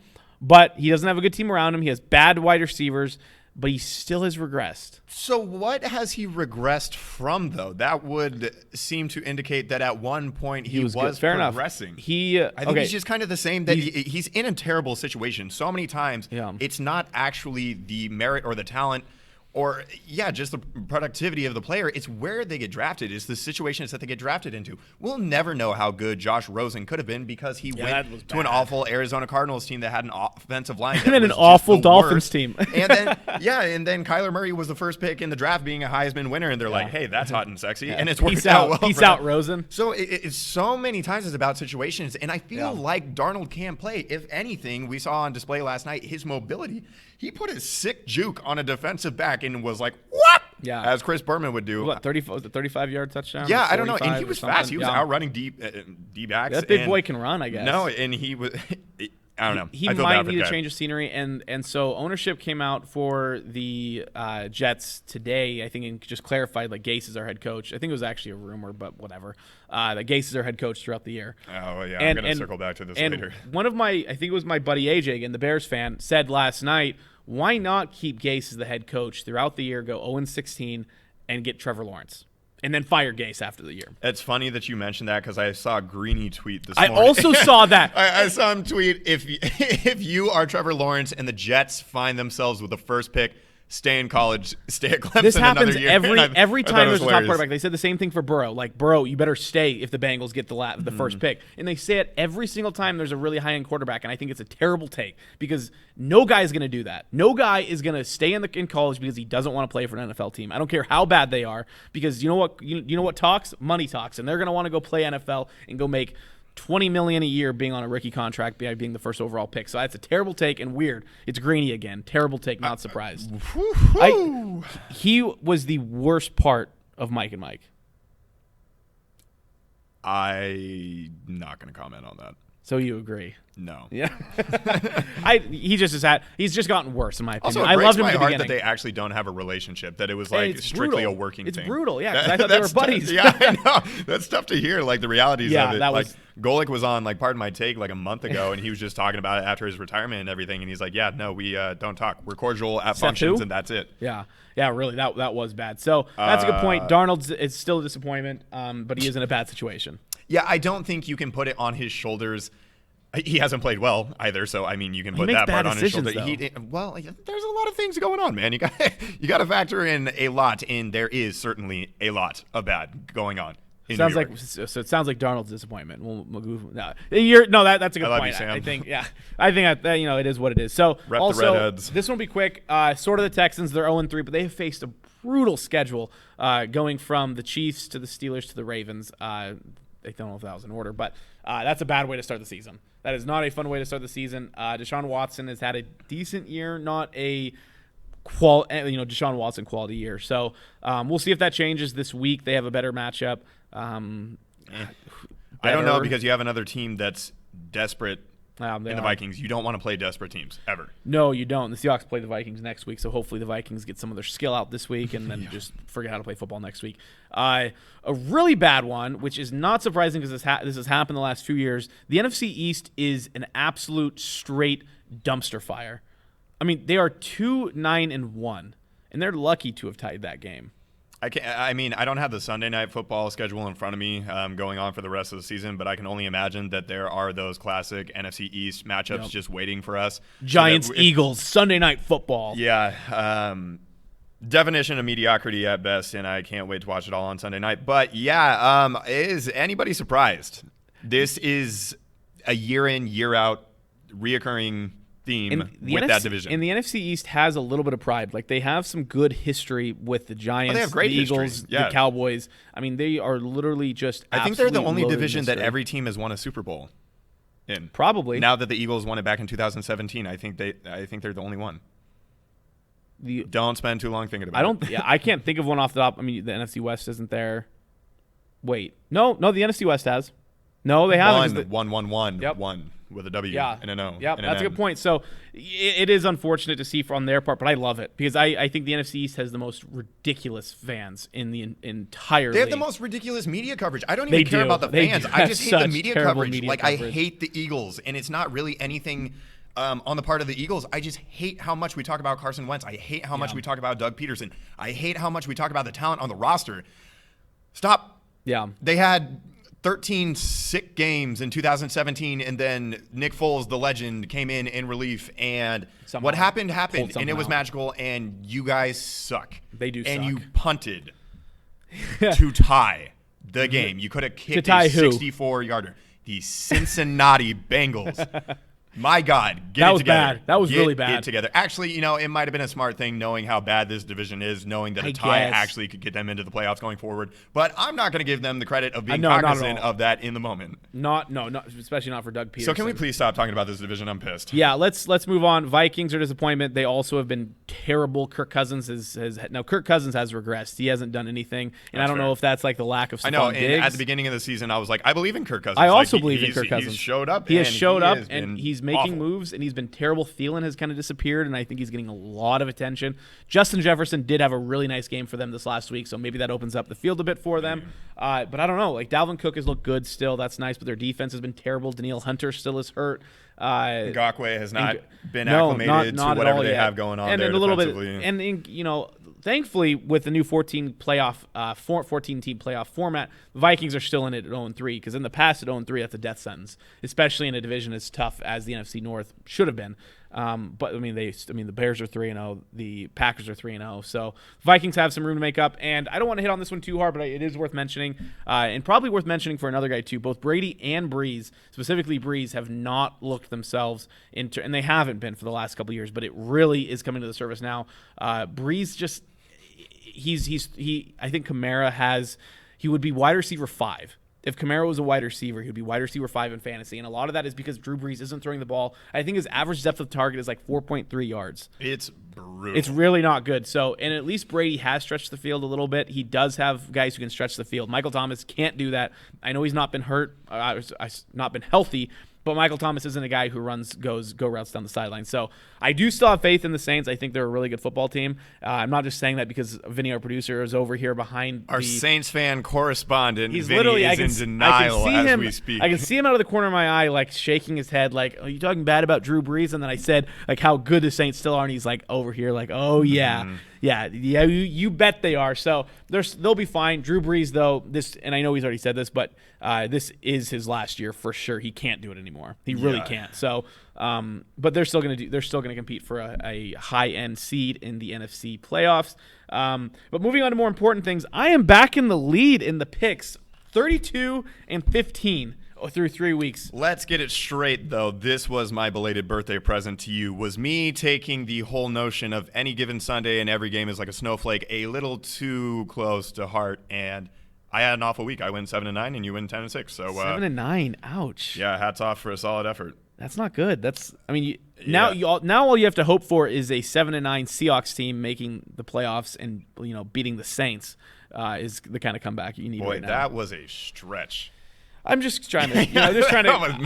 But he doesn't have a good team around him. He has bad wide receivers, but he still has regressed. So what has he regressed from, though? That would seem to indicate that at one point he was progressing. I think he's just kind of the same, that he's in a terrible situation. So many times it's not actually the merit or the talent or, just the productivity of the player. It's where they get drafted. It's the situations that they get drafted into. We'll never know how good Josh Rosen could have been because he went to an awful Arizona Cardinals team that had an offensive line. And then an awful Dolphins team. And then Kyler Murray was the first pick in the draft, being a Heisman winner. And they're like, hey, that's hot and sexy. And it's worked out well. Peace out, Rosen. So it's so many times it's about situations. And I feel like Darnold can play. If anything, we saw on display last night, his mobility. He put his sick juke on a defensive back and was like, what? Yeah. As Chris Berman would do. What, 35-yard touchdown? Yeah, I don't know. And he was fast. He was outrunning D-backs. That big boy can run, I guess. No, and he was I don't know. He might need a change of scenery, and so ownership came out for the Jets today, I think, and just clarified, like, Gase is our head coach. I think it was actually a rumor, but whatever. That Gase is our head coach throughout the year. Oh, yeah, I'm going to circle back to this later. One of I think it was my buddy AJ, again, the Bears fan, said last night, why not keep Gase as the head coach throughout the year, go 0-16, and get Trevor Lawrence? And then fire Gase after the year. It's funny that you mentioned that because I saw Greeny tweet this morning. I also saw that. I saw him tweet, if you are Trevor Lawrence and the Jets find themselves with the first pick, stay in college, stay at Clemson this happens another year. every time there's a top quarterback. They said the same thing for Burrow. Like, Burrow, you better stay if the Bengals get the first pick. And they say it every single time there's a really high-end quarterback, and I think it's a terrible take because no guy is going to do that. No guy is going to stay in college because he doesn't want to play for an NFL team. I don't care how bad they are, because you know what talks? Money talks, and they're going to want to go play NFL and go make $20 million a year being on a rookie contract by being the first overall pick. So that's a terrible take and weird. It's Greeny again. Terrible take, not surprised. He was the worst part of Mike and Mike. I'm not going to comment on that. So you agree? No. Yeah. He's just gotten worse, in my opinion. Also, I loved him at at the beginning. That they actually don't have a relationship, that it was like strictly a working thing. It's brutal, yeah, because I thought they were buddies. Yeah, I know. That's tough to hear, like the realities of it. That Golick was on, like, Pardon My Take like a month ago, and he was just talking about it after his retirement and everything, and he's like, yeah, no, we don't talk. We're cordial at functions, and that's it. Yeah, really, that was bad. So that's a good point. Darnold's is still a disappointment, but he is in a bad situation. Yeah, I don't think you can put it on his shoulders. He hasn't played well either, so I mean, you can put that part on his shoulder. Well, there's a lot of things going on, man. You got to factor in a lot, and there is certainly a lot of bad going on. It sounds like Darnold's disappointment. That's a good point. You, I think that it is what it is. So Rep also, the Redheads. This one will be quick. Sort of the Texans, they're 0-3, but they have faced a brutal schedule, going from the Chiefs to the Steelers to the Ravens. I don't know if that was in order, but that's a bad way to start the season. That is not a fun way to start the season. Deshaun Watson has had a decent year, not a Deshaun Watson quality year. So we'll see if that changes this week. They have a better matchup. I don't know, because you have another team that's desperate. In the Vikings. You don't want to play desperate teams, ever. No, you don't. The Seahawks play the Vikings next week, so hopefully the Vikings get some of their skill out this week and then just forget how to play football next week. A really bad one, which is not surprising because this has happened the last few years. The NFC East is an absolute straight dumpster fire. I mean, they are 2-9-1, and they're lucky to have tied that game. I don't have the Sunday night football schedule in front of me going on for the rest of the season, but I can only imagine that there are those classic NFC East matchups just waiting for us. Giants, Eagles, Sunday night football. Yeah. Definition of mediocrity at best, and I can't wait to watch it all on Sunday night. But, is anybody surprised? This is a year in, year out, reoccurring theme with that division. And the NFC East has a little bit of pride. Like, they have some good history with the Giants, they have great the Eagles, the Cowboys. I mean, they are literally just I think they're the only division that every team has won a Super Bowl in. Probably. Now that the Eagles won it back in 2017, I think they're the only one. Don't spend too long thinking about it. I can't think of one off the top. I mean, the NFC West isn't there. Wait. No, the NFC West has. No, they haven't. 1-1-1. Yep. 1 with a W and an O. Yeah, that's a good point. So it is unfortunate to see on their part, but I love it because I think the NFC East has the most ridiculous fans in the entire league. They have the most ridiculous media coverage. I don't even care about the fans. I just hate the media coverage. I hate the Eagles, and it's not really anything on the part of the Eagles, I just hate how much we talk about Carson Wentz. I hate how much we talk about Doug Peterson. I hate how much we talk about the talent on the roster. Stop. Yeah. They had 13 sick games in 2017, and then Nick Foles, the legend, came in relief, and Somehow what happened, and it was out. magical, and you guys suck. They do and suck. you punted to tie the game. You could have kicked a 64-yarder. The Cincinnati Bengals. My God, get it together. Bad. That was really bad. Get it together. Actually, it might have been a smart thing knowing how bad this division is, knowing that a tie actually could get them into the playoffs going forward. But I'm not going to give them the credit of being cognizant of that in the moment. Not especially not for Doug Peterson. So can we please stop talking about this division? I'm pissed. Yeah, let's move on. Vikings are disappointment. They also have been terrible. Kirk Cousins has regressed. He hasn't done anything, and I don't know if that's like the lack of. I know. And at the beginning of the season, I was like, I believe in Kirk Cousins. I also believe in Kirk Cousins. He's showed up. He has showed up, and he's making awful moves, and he's been terrible. Thielen has kind of disappeared, and I think he's getting a lot of attention. Justin Jefferson did have a really nice game for them this last week, so maybe that opens up the field a bit for them. But I don't know. Like Dalvin Cook has looked good still. That's nice, but their defense has been terrible. Danielle Hunter still is hurt. Ngakwe has not been acclimated to whatever they have going on there defensively. Thankfully, with the new 14 team playoff format, the Vikings are still in it at 0-3, because in the past at 0-3, that's a death sentence, especially in a division as tough as the NFC North should have been. But the Bears are 3-0, the Packers are 3-0, so Vikings have some room to make up. And I don't want to hit on this one too hard, but it is worth mentioning, and probably worth mentioning for another guy too. Both Brady and Breeze, specifically Breeze, have not looked themselves into, and they haven't been for the last couple of years, but it really is coming to the surface now. Breeze just. I think Kamara he would be wide receiver 5. If Kamara was a wide receiver, he would be wide receiver 5 in fantasy. And a lot of that is because Drew Brees isn't throwing the ball. I think his average depth of target is like 4.3 yards. It's brutal. It's really not good. So, and at least Brady has stretched the field a little bit. He does have guys who can stretch the field. Michael Thomas can't do that. I know he's not been hurt, not been healthy, but Michael Thomas isn't a guy who go routes down the sideline. So I do still have faith in the Saints. I think they're a really good football team. I'm not just saying that because Vinny, our producer, is over here behind our Saints fan correspondent. He's Vinny literally is in denial as we speak. I can see him out of the corner of my eye, like shaking his head, like, "Are you talking bad about Drew Brees?" And then I said, like, how good the Saints still are, and he's like over here, like, "Oh yeah." Mm-hmm. Yeah, you bet they are. So they'll be fine. Drew Brees, though, and I know he's already said this, but this is his last year for sure. He can't do it anymore. He really can't. So, but they're still gonna compete for a high end seed in the NFC playoffs. But moving on to more important things, I am back in the lead in the picks, 32-15. Through 3 weeks. Let's get it straight, though. This was my belated birthday present to you. Was me taking the whole notion of any given Sunday and every game is like a snowflake a little too close to heart, and I had an awful week. I win 7-9, and you win 10-6. So 7-9. Ouch. Yeah, hats off for a solid effort. That's not good. Now all you have to hope for is a 7-9 Seahawks team making the playoffs and beating the Saints is the kind of comeback you need. Boy, right now. That was a stretch. I'm just trying to,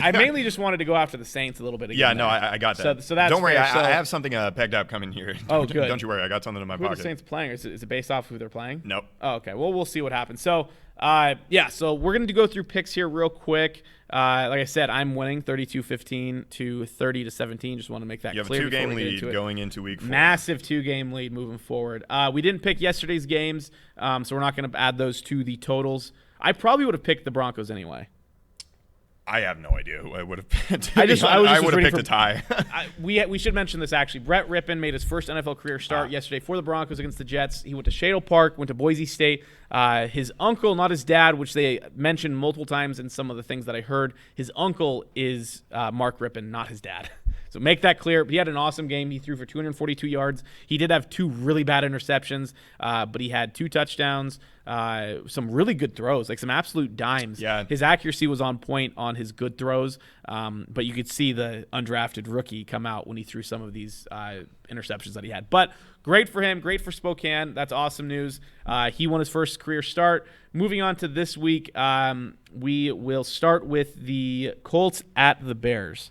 I mainly just wanted to go after the Saints a little bit again. Yeah, no, I got that. So that's don't worry, fair. I have something pegged up coming here. Oh, good. Don't you worry, I got something in my pocket. pocket. Who are the Saints playing? Is it based off who they're playing? Nope. Oh, okay. Well, we'll see what happens. So, so we're going to go through picks here real quick. Like I said, I'm winning 32-15 to 30-17. Just want to make that clear. You have a 2-game lead going into week 4. Massive 2-game lead moving forward. We didn't pick yesterday's games, so we're not going to add those to the totals. I probably would have picked the Broncos anyway. I have no idea who I would have picked. I would have picked a tie. We should mention this, actually. Brett Rippon made his first NFL career start yesterday for the Broncos against the Jets. He went to Shadle Park, went to Boise State. His uncle, not his dad, which they mentioned multiple times in some of the things that I heard, his uncle is Mark Rippon, not his dad. So make that clear. But he had an awesome game. He threw for 242 yards. He did have 2 really bad interceptions, but he had 2 touchdowns, some really good throws, like some absolute dimes. Yeah. His accuracy was on point on his good throws, but you could see the undrafted rookie come out when he threw some of these interceptions that he had. But great for him. Great for Spokane. That's awesome news. He won his first career start. Moving on to this week, we will start with the Colts at the Bears.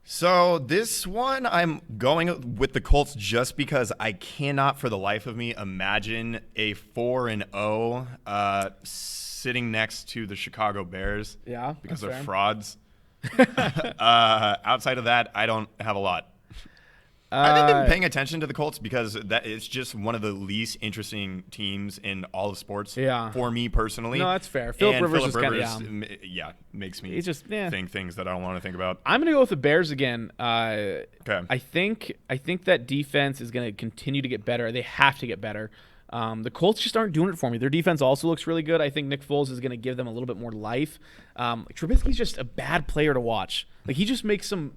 So this one, I'm going with the Colts just because I cannot for the life of me imagine a 4-0 sitting next to the Chicago Bears. Yeah, because that's they're fair. frauds. Outside of that, I don't have a lot. I haven't been paying attention to the Colts because it's just one of the least interesting teams in all of sports for me personally. No, that's fair. Philip Rivers makes me think things that I don't want to think about. I'm going to go with the Bears again. Okay. I think that defense is going to continue to get better. They have to get better. The Colts just aren't doing it for me. Their defense also looks really good. I think Nick Foles is going to give them a little bit more life. Trubisky's just a bad player to watch. Like, he just makes some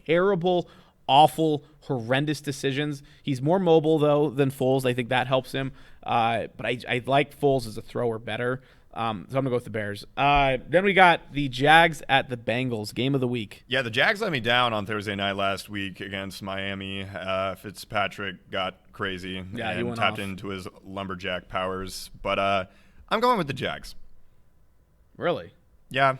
terrible, awful, horrendous decisions. He's more mobile, though, than Foles. I think that helps him. But I like Foles as a thrower better. So I'm going to go with the Bears. Then we got the Jags at the Bengals, game of the week. Yeah, the Jags let me down on Thursday night last week against Miami. Fitzpatrick got crazy and tapped into his lumberjack powers. But I'm going with the Jags. Really? Yeah,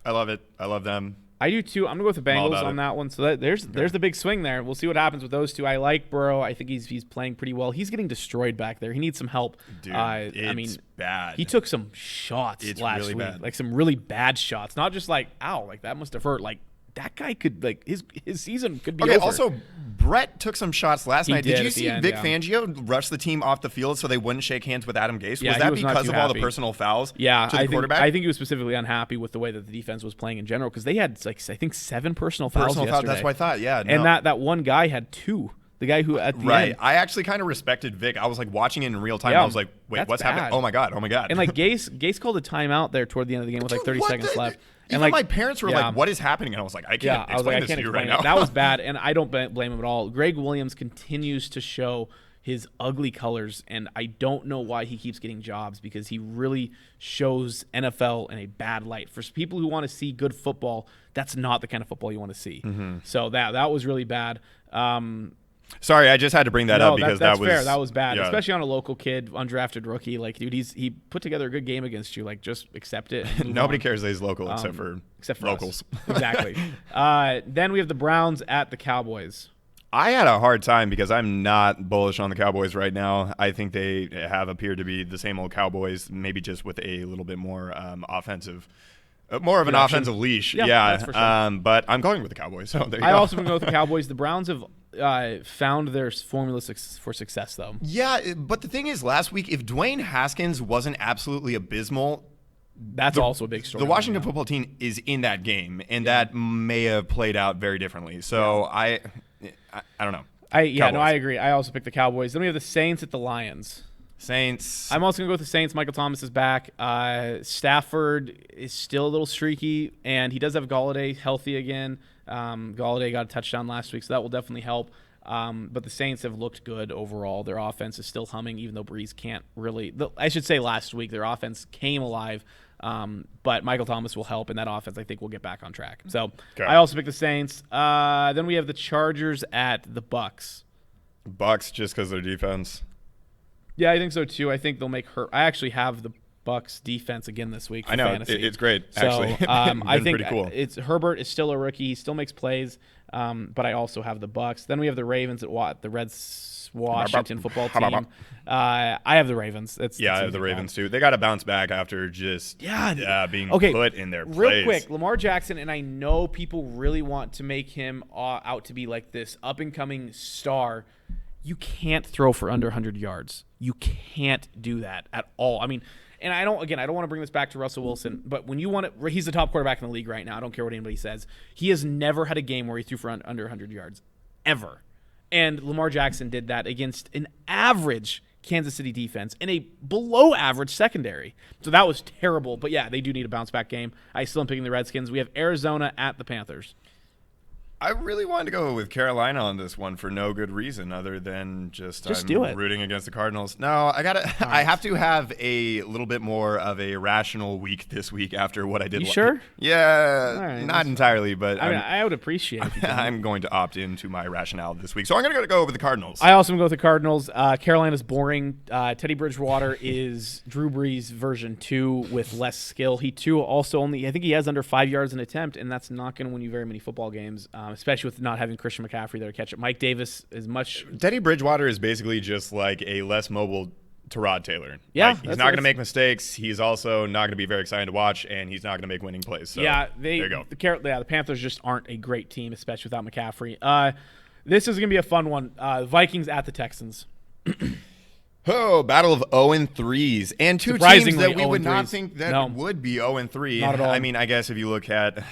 I love it. I love them. I do too. I'm going to go with the Bengals on that one. So there's the big swing there. We'll see what happens with those two. I like Burrow. I think he's playing pretty well. He's getting destroyed back there. He needs some help. Dude, it's bad. He took some shots last week. Bad. Like some really bad shots. Not just like, ow, like that must have hurt. Like that guy could, like, his season could be over. Also, Brett took some shots last night. Did you see Vic Fangio rush the team off the field so they wouldn't shake hands with Adam Gase? Was that because of all the personal fouls to the quarterback? I think he was specifically unhappy with the way that the defense was playing in general because they had, like, I think 7 personal fouls yesterday. That's what I thought, yeah. No. And that one guy had 2. The guy who at the end. Right. I actually kind of respected Vic. I was like watching it in real time. I was like, wait, what's happening? Oh my God. And like Gase called a timeout there toward the end of the game with like 30 seconds left. And like my parents were like, what is happening? And I was like, I can't explain this to you right now. That was bad. And I don't blame him at all. Greg Williams continues to show his ugly colors. And I don't know why he keeps getting jobs because he really shows NFL in a bad light. For people who want to see good football, that's not the kind of football you want to see. Mm-hmm. So that was really bad. Sorry, I just had to bring that up because that's fair. That was bad, especially on a local kid, undrafted rookie. Like, dude, he put together a good game against you. Like, just accept it. Nobody cares that he's local except for locals. Exactly. Then we have the Browns at the Cowboys. I had a hard time because I'm not bullish on the Cowboys right now. I think they have appeared to be the same old Cowboys, maybe just with a little bit more offensive. More of an offensive leash, that's for sure. But I'm going with the Cowboys. So there you go. I also going to go with the Cowboys. The Browns have found their formula for success, though. Yeah, but the thing is, last week, if Dwayne Haskins wasn't absolutely abysmal, that's also a big story. The Washington football team is in that game, and that may have played out very differently. So I don't know. I agree. I also picked the Cowboys. Then we have the Saints at the Lions. Saints. I'm also going to go with the Saints. Michael Thomas is back. Stafford is still a little streaky, and he does have Galladay healthy again. Galladay got a touchdown last week, so that will definitely help. But the Saints have looked good overall. Their offense is still humming, even though Breeze can't really – I should say last week their offense came alive. But Michael Thomas will help, and that offense I think will get back on track. So I also picked the Saints. Then we have the Chargers at the Bucks. Bucks just because of their defense. Yeah, I think so too. I think they'll make her. I actually have the Bucks defense again this week. For I know fantasy. It's great. Actually, so I think pretty cool. It's Herbert is still a rookie. He still makes plays. But I also have the Bucks. Then we have the Ravens at the Washington football team. I have the Ravens. I have the Ravens too. They got to bounce back after just being put in their place. Real quick, Lamar Jackson, and I know people really want to make him out to be like this up and coming star. You can't throw for under 100 yards. You can't do that at all. I mean, and I don't want to bring this back to Russell Wilson, but when you want it, he's the top quarterback in the league right now. I don't care what anybody says. He has never had a game where he threw for under 100 yards, ever. And Lamar Jackson did that against an average Kansas City defense and a below average secondary. So that was terrible. But yeah, they do need a bounce back game. I still am picking the Redskins. We have Arizona at the Panthers. I really wanted to go with Carolina on this one for no good reason other than just do it. Rooting against the Cardinals. No, I have to have a little bit more of a rational week this week after what I did. You sure? Yeah, right, not entirely, but I would appreciate it. I'm going to opt into my rationale this week, so I'm going to go with the Cardinals. I also am going to go with the Cardinals. Carolina's boring. Teddy Bridgewater is Drew Brees version 2 with less skill. He too also I think he has under 5 yards an attempt, and that's not going to win you very many football games. Especially with not having Christian McCaffrey there to catch it. Mike Davis is much. Teddy Bridgewater is basically just like a less mobile Tyrod Taylor. Yeah, he's not going to make mistakes. He's also not going to be very exciting to watch, and he's not going to make winning plays. So there you go. The Panthers just aren't a great team, especially without McCaffrey. This is going to be a fun one. Vikings at the Texans. Oh, battle of 0-3s. And two teams that we would not think that would be 0-3. Not at all. I mean, I guess if you look at,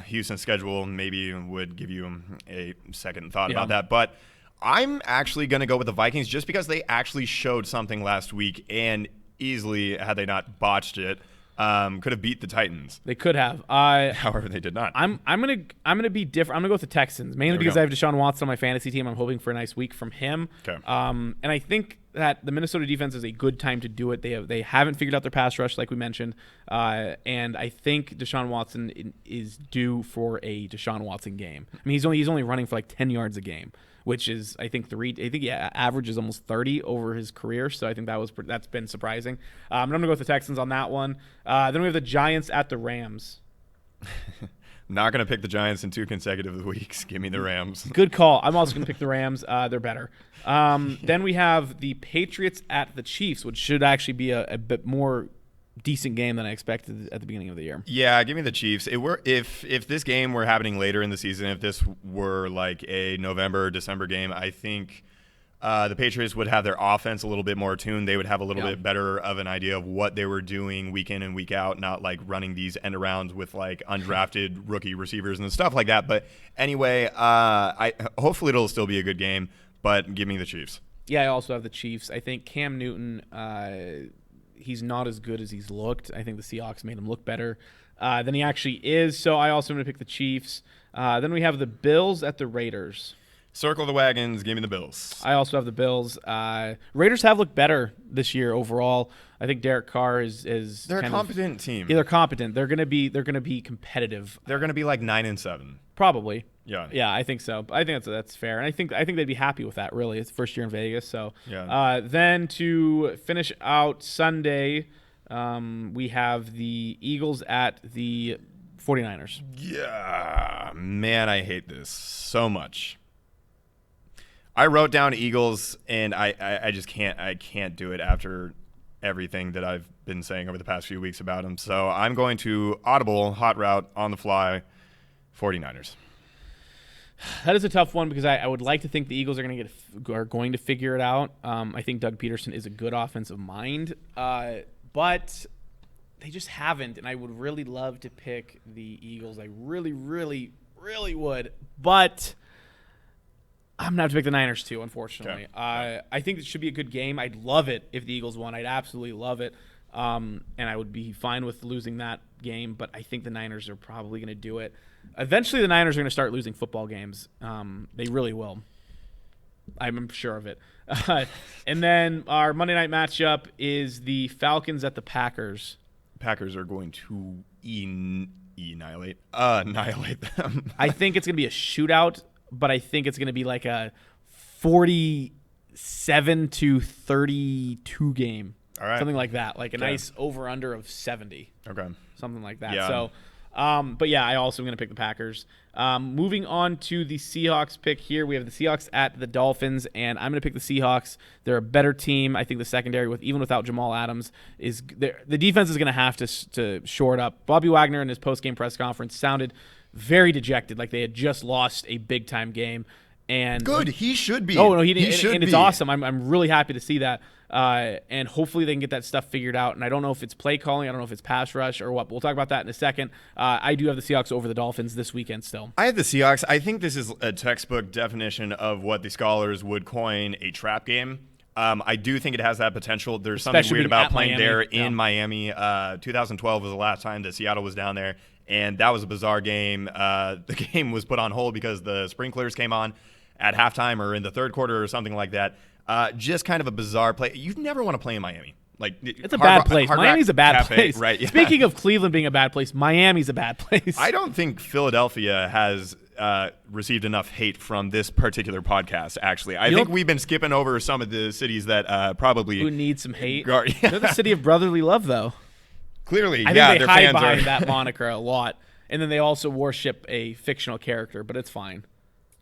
Houston's schedule, maybe would give you a second thought about that. But I'm actually going to go with the Vikings just because they actually showed something last week and easily, had they not botched it, could have beat the Titans. They could have. However, they did not. I'm gonna be different. I'm gonna go with the Texans mainly because I have Deshaun Watson on my fantasy team. I'm hoping for a nice week from him. Okay. And I think that the Minnesota defense is a good time to do it. They haven't figured out their pass rush like we mentioned, and I think Deshaun Watson is due for a Deshaun Watson game. I mean, he's only running for like 10 yards a game, which is I think average is almost 30 over his career. So I think that's been surprising. I'm gonna go with the Texans on that one. Then we have the Giants at the Rams. Not going to pick the Giants in 2 consecutive weeks. Give me the Rams. Good call. I'm also going to pick the Rams. They're better. Then we have the Patriots at the Chiefs, which should actually be a bit more decent game than I expected at the beginning of the year. Yeah, give me the Chiefs. If this game were happening later in the season, if this were like a November, December game, I think the Patriots would have their offense a little bit more tuned. They would have a little bit better of an idea of what they were doing week in and week out, not like running these end arounds with like undrafted rookie receivers and stuff like that. But anyway, hopefully it'll still be a good game, but give me the Chiefs. Yeah, I also have the Chiefs. I think Cam Newton, he's not as good as he's looked. I think the Seahawks made him look better than he actually is. So I also am going to pick the Chiefs. Then we have the Bills at the Raiders. Circle the wagons. Give me the Bills. I also have the Bills. Raiders have looked better this year overall. I think Derek Carr is. They're a competent team. Yeah, they're competent. They're gonna be competitive. They're gonna be like 9-7. Probably. Yeah. Yeah, I think so. I think that's fair, and I think they'd be happy with that. Really, it's the first year in Vegas. So. Yeah. Then to finish out Sunday, we have the Eagles at the 49ers. Yeah, man, I hate this so much. I wrote down Eagles, and I just can't do it after everything that I've been saying over the past few weeks about them. So I'm going to audible, hot route, on the fly, 49ers. That is a tough one because I would like to think the Eagles are going to figure it out. I think Doug Peterson is a good offensive mind, but they just haven't, and I would really love to pick the Eagles. I really, really, really would, but I'm going to have to pick the Niners too, unfortunately. Okay. I think it should be a good game. I'd love it if the Eagles won. I'd absolutely love it, and I would be fine with losing that game, but I think the Niners are probably going to do it. Eventually, the Niners are going to start losing football games. They really will. I'm sure of it. And then our Monday night matchup is the Falcons at the Packers. Packers are going to annihilate them. I think it's going to be a shootout, but I think it's going to be like a 47-32 game. All right. Something like that. Like a nice over-under of 70. Okay. Something like that. Yeah. So, but yeah, I also am going to pick the Packers. Moving on to the Seahawks pick here. We have the Seahawks at the Dolphins, and I'm going to pick the Seahawks. They're a better team. I think the secondary, even without Jamal Adams, the defense is going to have to shore it up. Bobby Wagner in his post-game press conference sounded very dejected, like they had just lost a big-time game. And good, he should be. Oh no, he should and it's awesome. I'm really happy to see that. And hopefully they can get that stuff figured out. And I don't know if it's play calling, I don't know if it's pass rush or what. But we'll talk about that in a second. I do have the Seahawks over the Dolphins this weekend still. I have the Seahawks. I think this is a textbook definition of what the scholars would coin a trap game. I do think it has that potential. There's something weird about playing Miami. There in Miami. 2012 was the last time that Seattle was down there, and that was a bizarre game. The game was put on hold because the sprinklers came on at halftime or in the third quarter or something like that. Just kind of a bizarre play. You never want to play in Miami. Like it's a bad place. Miami's a bad place. Right? Yeah. Speaking of Cleveland being a bad place, Miami's a bad place. I don't think Philadelphia has received enough hate from this particular podcast. Actually, I think we've been skipping over some of the cities that probably who need some hate. Yeah. They're the city of brotherly love, though. Clearly, I think they hide behind that moniker a lot, and then they also worship a fictional character, but it's fine.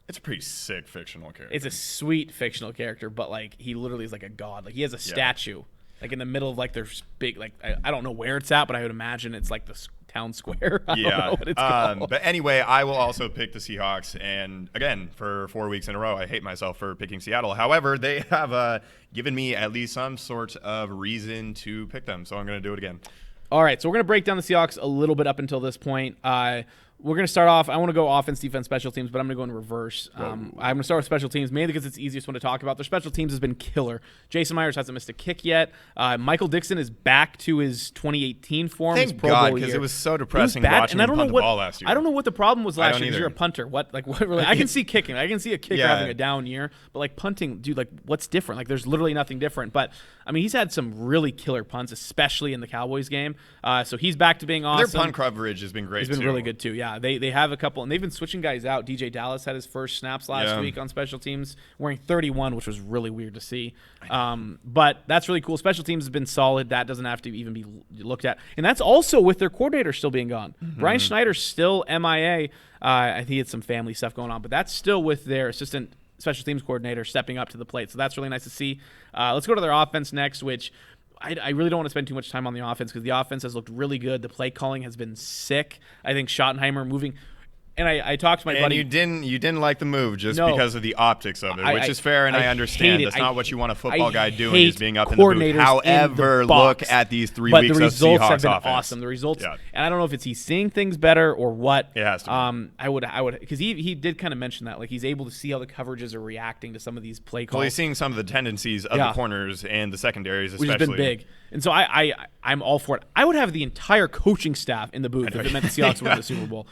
It's a pretty sick fictional character. It's a sweet fictional character, but like he literally is like a god. Like he has a statue like in the middle of like their big, like I don't know where it's at, but I would imagine it's like the town square. I don't know what it's called. But anyway, I will also pick the Seahawks. And again, for 4 weeks in a row, I hate myself for picking Seattle. However, they have given me at least some sort of reason to pick them. So I'm going to do it again. All right, so we're going to break down the Seahawks a little bit up until this point. We're going to start off. I want to go offense, defense, special teams, but I'm going to go in reverse. I'm going to start with special teams, mainly because it's the easiest one to talk about. Their special teams has been killer. Jason Myers hasn't missed a kick yet. Michael Dixon is back to his 2018 form. Thank his Pro God, Bowl because year. it was so depressing bad, watching and him punt the ball last year. I don't know what the problem was last year because either. you're a punter. What really? I can see kicking. I can see a kicker having a down year, but like punting, dude, like what's different? Like there's literally nothing different. But I mean, he's had some really killer punts, especially in the Cowboys game. So he's back to being awesome. Their punt coverage has been great. It's been really good too. Yeah, they have a couple, and they've been switching guys out. DJ Dallas had his first snaps last week on special teams, wearing 31, which was really weird to see. But that's really cool. Special teams has been solid. That doesn't have to even be looked at, and that's also with their coordinator still being gone. Brian Schneider's still MIA. I think he had some family stuff going on, but that's still with their assistant special teams coordinator stepping up to the plate. So that's really nice to see. Let's go to their offense next, which I really don't want to spend too much time on the offense because the offense has looked really good. The play calling has been sick. I think Schottenheimer moving. And I talked to my buddy. And you didn't like the move just because of the optics of it, which is fair, and I understand. That's not what you want a football guy doing, is being up in the booth. However, look at these 3 weeks of Seahawks offense. But the results have been awesome. The results, and I don't know if it's he's seeing things better or what. It has to be. I would, because he did kind of mention that, like he's able to see how the coverages are reacting to some of these play calls. Well, he's seeing some of the tendencies of the corners and the secondaries, especially. Which has been big. And so I'm all for it. I would have the entire coaching staff in the booth if it meant the Seahawks win the Super Bowl.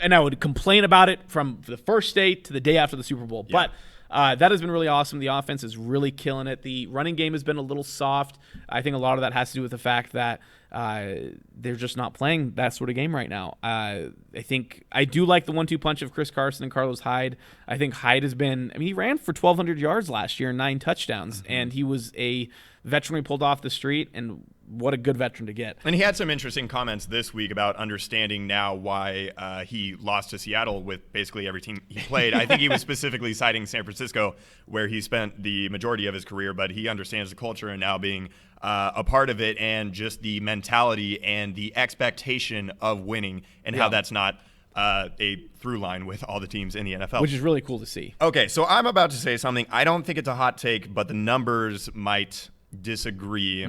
And I would complain about it from the first day to the day after the Super Bowl. But that has been really awesome. The offense is really killing it. The running game has been a little soft. I think a lot of that has to do with the fact that they're just not playing that sort of game right now. I think I do like the 1-2 punch of Chris Carson and Carlos Hyde. I think Hyde has been – I mean, he ran for 1,200 yards last year and 9 touchdowns. And he was a veteran we pulled off the street, and what a good veteran to get. And he had some interesting comments this week about understanding now why he lost to Seattle with basically every team he played. I think he was specifically citing San Francisco, where he spent the majority of his career, but he understands the culture and now being a part of it, and just the mentality and the expectation of winning, and how that's not a through line with all the teams in the NFL. Which is really cool to see. Okay, so I'm about to say something. I don't think it's a hot take, but the numbers might disagree.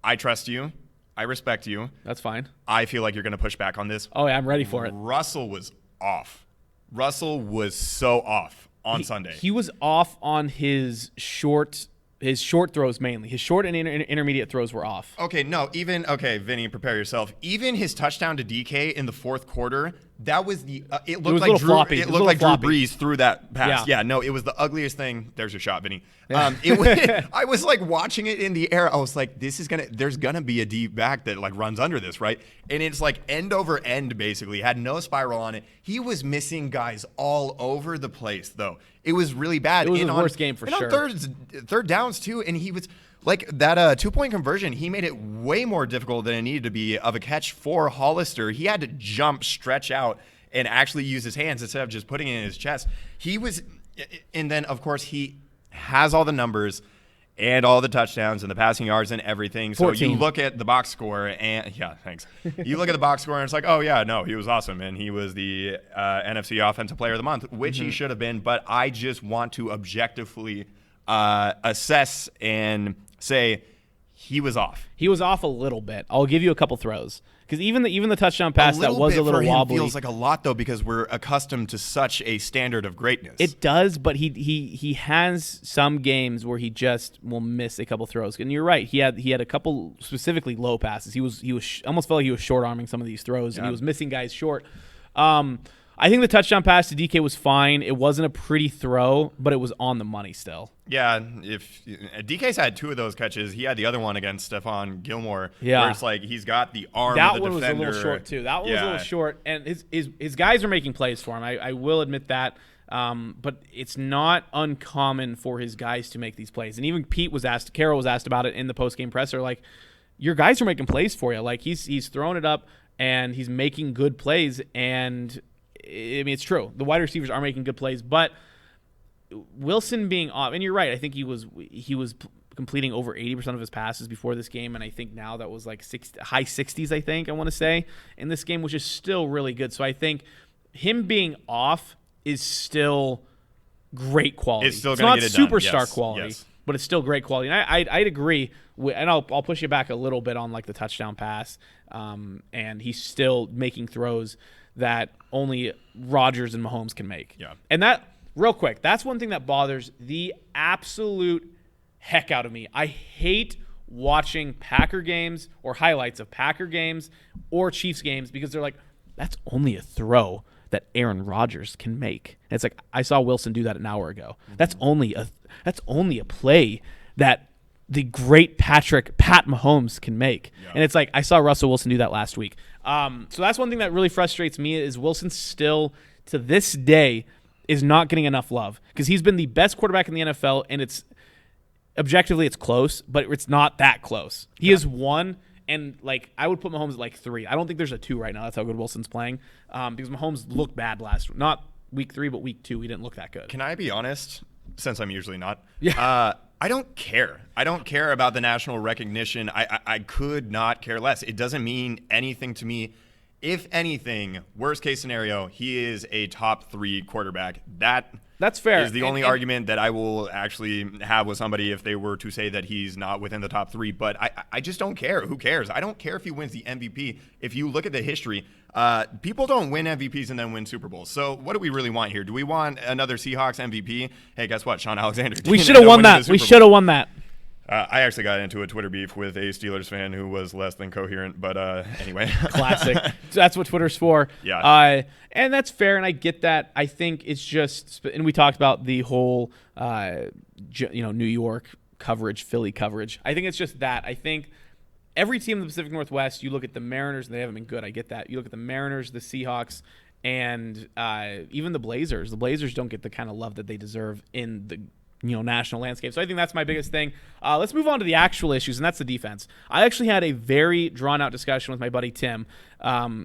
I trust you. I respect you. That's fine. I feel like you're going to push back on this. Oh, yeah, I'm ready for it. Russell was off. Russell was so off on Sunday. He was off on his short throws mainly. His short and intermediate throws were off. Okay, Vinny, prepare yourself. Even his touchdown to DK in the fourth quarter, that was it looked like Drew Brees threw that pass. Yeah, no, it was the ugliest thing. There's your shot, Vinny. I was like watching it in the air. I was like, there's gonna be a deep back that like runs under this, right? And it's like end over end basically. Had no spiral on it. He was missing guys all over the place though. It was really bad. It was his worst game for sure. On third downs too, and he was like that 2-point conversion. He made it way more difficult than it needed to be of a catch for Hollister. He had to jump, stretch out, and actually use his hands instead of just putting it in his chest. And then of course he has all the numbers and all the touchdowns and the passing yards and everything. So 14. You look at the box score and you look at the box score and it's like, oh yeah, no, he was awesome. And he was the NFC Offensive Player of the Month, which he should have been. But I just want to objectively assess and say he was off. He was off a little bit. I'll give you a couple throws. Because even the touchdown pass that was a little wobbly. Feels like a lot though, because we're accustomed to such a standard of greatness. It does, but he has some games where he just will miss a couple throws. And you're right, he had a couple specifically low passes. He was almost felt like he was short arming some of these throws, and he was missing guys short. I think the touchdown pass to DK was fine. It wasn't a pretty throw, but it was on the money still. Yeah, if DK's had 2 of those catches, he had the other one against Stephon Gilmore. Yeah, where it's like he's got the arm of the defender. That one was a little short too. That one was a little short, and his guys are making plays for him. I will admit that. But it's not uncommon for his guys to make these plays. And even Carroll was asked about it in the post-game presser. Like, your guys are making plays for you. Like, he's throwing it up and he's making good plays. And I mean, it's true. The wide receivers are making good plays, but Wilson being off, and you're right. I think he was completing over 80% of his passes before this game, and I think now that was like high 60s, I think, I want to say, in this game, which is still really good. So I think him being off is still great quality. It's still it's going not to get it superstar done. Yes, quality, yes. but it's still great quality. And I'd agree, and I'll push you back a little bit on like the touchdown pass, and he's still making throws that only Rodgers and Mahomes can make. Yeah. And that, real quick, that's one thing that bothers the absolute heck out of me. I hate watching Packer games or highlights of Packer games or Chiefs games because they're like, that's only a throw that Aaron Rodgers can make. And it's like, I saw Wilson do that an hour ago. That's only a play that the great Pat Mahomes can make. Yeah. And it's like, I saw Russell Wilson do that last week. So that's one thing that really frustrates me is Wilson still, to this day, is not getting enough love because he's been the best quarterback in the NFL, and it's objectively it's close, but it's not that close. He is 1, and like I would put Mahomes at like 3. I don't think there's a 2 right now. That's how good Wilson's playing because Mahomes looked bad not week 3, but week 2. He didn't look that good. Can I be honest? Since I'm usually not. Yeah. I don't care. I don't care about the national recognition. I could not care less. It doesn't mean anything to me. If anything, worst case scenario, he is a top 3 quarterback. That's fair. Is the only argument that I will actually have with somebody if they were to say that he's not within the top 3. But I just don't care. Who cares? I don't care if he wins the MVP. If you look at the history, people don't win MVPs and then win Super Bowls. So what do we really want here? Do we want another Seahawks MVP? Hey, guess what? Sean Alexander. We should have won that. We should have won that. I actually got into a Twitter beef with a Steelers fan who was less than coherent, but anyway. Classic. That's what Twitter's for. Yeah. And that's fair, and I get that. I think it's just, and we talked about the whole, New York coverage, Philly coverage. I think it's just that. I think every team in the Pacific Northwest, you look at the Mariners, and they haven't been good. I get that. You look at the Mariners, the Seahawks, and even the Blazers. The Blazers don't get the kind of love that they deserve in the national landscape. So I think that's my biggest thing. Let's move on to the actual issues, and that's the defense. I actually had a very drawn-out discussion with my buddy Tim.